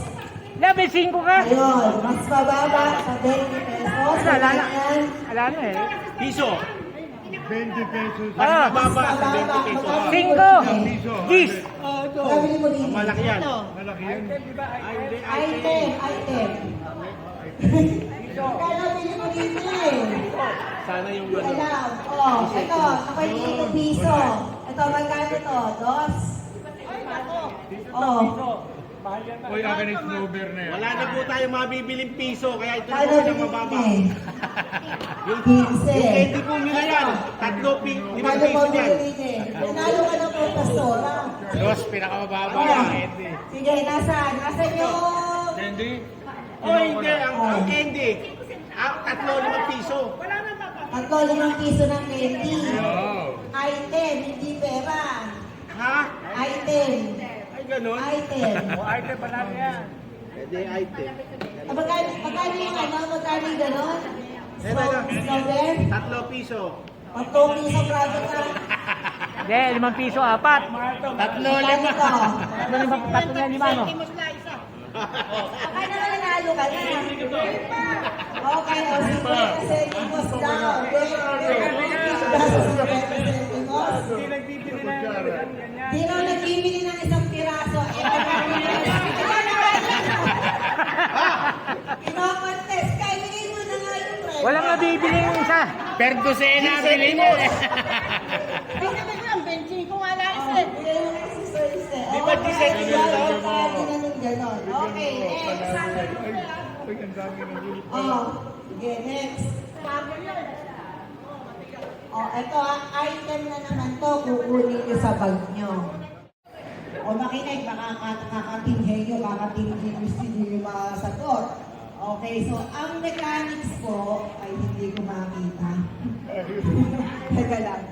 Level 5 ka? Ayun, mas mababa sa 20 pesos. Wala na. Ganyan. Wala na eh. Piso. 20 pesos. Ah, Mas Mababa sa 20 pesos. magkano 5. Gis. Gawin mo dito. Malaki yan. Malaki yan. Item. Kala bili mo dito eh. Sana yung Hindi ano. alam. Oh, ito, nakapagiging piso. Ito, magkano to? Dos? Oh, Uy, akin yung snowbear na yan. Wala na po tayo mabibiling piso, kaya ito na kala po bili yung mo mababa. eh. Yung 15. candy po nila yan. Tatlo, 5 Kala piso mo yan. bili din eh. Nanalo ka ng profesora. Dos, pinakamababa. Oh, sige, nasaan? Nasaan yung candy? Oh, hindi. Ang candy. 3-5 piso. Tatlo, 5 piso ng candy. Wow. Item, hindi pera. Ha? Item. Ay, ganun. Item. Item pa namin yan. Pwede item. Magkano yung ano? Magkano yung gano'n? Strawberry? 3 piso. 3 piso product ka. Hindi, 5 piso, 4. Tatlo, 5, no? Baka naman nanalo ka na. Okay, o 50 centimos daw. Hindi nagbibili na yan. Di raw nagbibili ng isang piraso. Kino-contest. Kaya bigay mo na nga yung premyo. Walang nabibili yung isa. Per dosena, bili mo. Ay, naman lang, 25 nga lang isa. Bigay mo na si Sir Ise. Di ba di sa inyo daw? Ginanong ganon. Okay, next. Ay, ang dami ng ulit. Oh, sige, next. Oh, ito item na naman to, kukunin nyo sa bag nyo. O makinig, baka kakatinghe nyo, kakatinghe gusto nyo yung masagot. Okay, so ang mechanics ko ay hindi ko makita. Teka lang.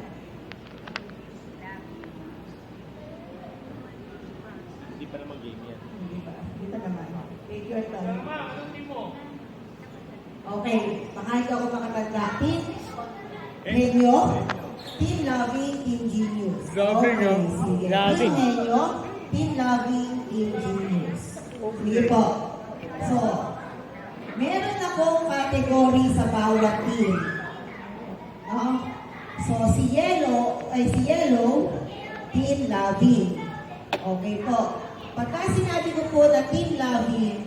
Hindi pa naman game yan. Hindi pa naman. Take your time. Okay, baka hindi ako makatanda. Team Henyo, Team Loving, Team Genius. Loving, okay, oh. sige. Loving. Team Henyo, Team Loving, Team Genius. Sige po. So, meron akong category sa bawat team. No? So, si Yellow, Team Loving. Okay po. Pagka sinabi ko po na Team Loving,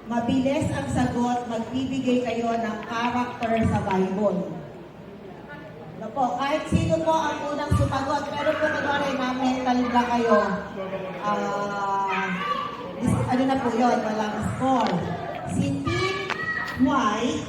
mabilis ang sagot, magbibigay kayo ng character sa Bible. Ano po, kahit sino po ang unang sumagot, pero po kunwari na mental na kayo, ano na po yun, walang score. Si Team White,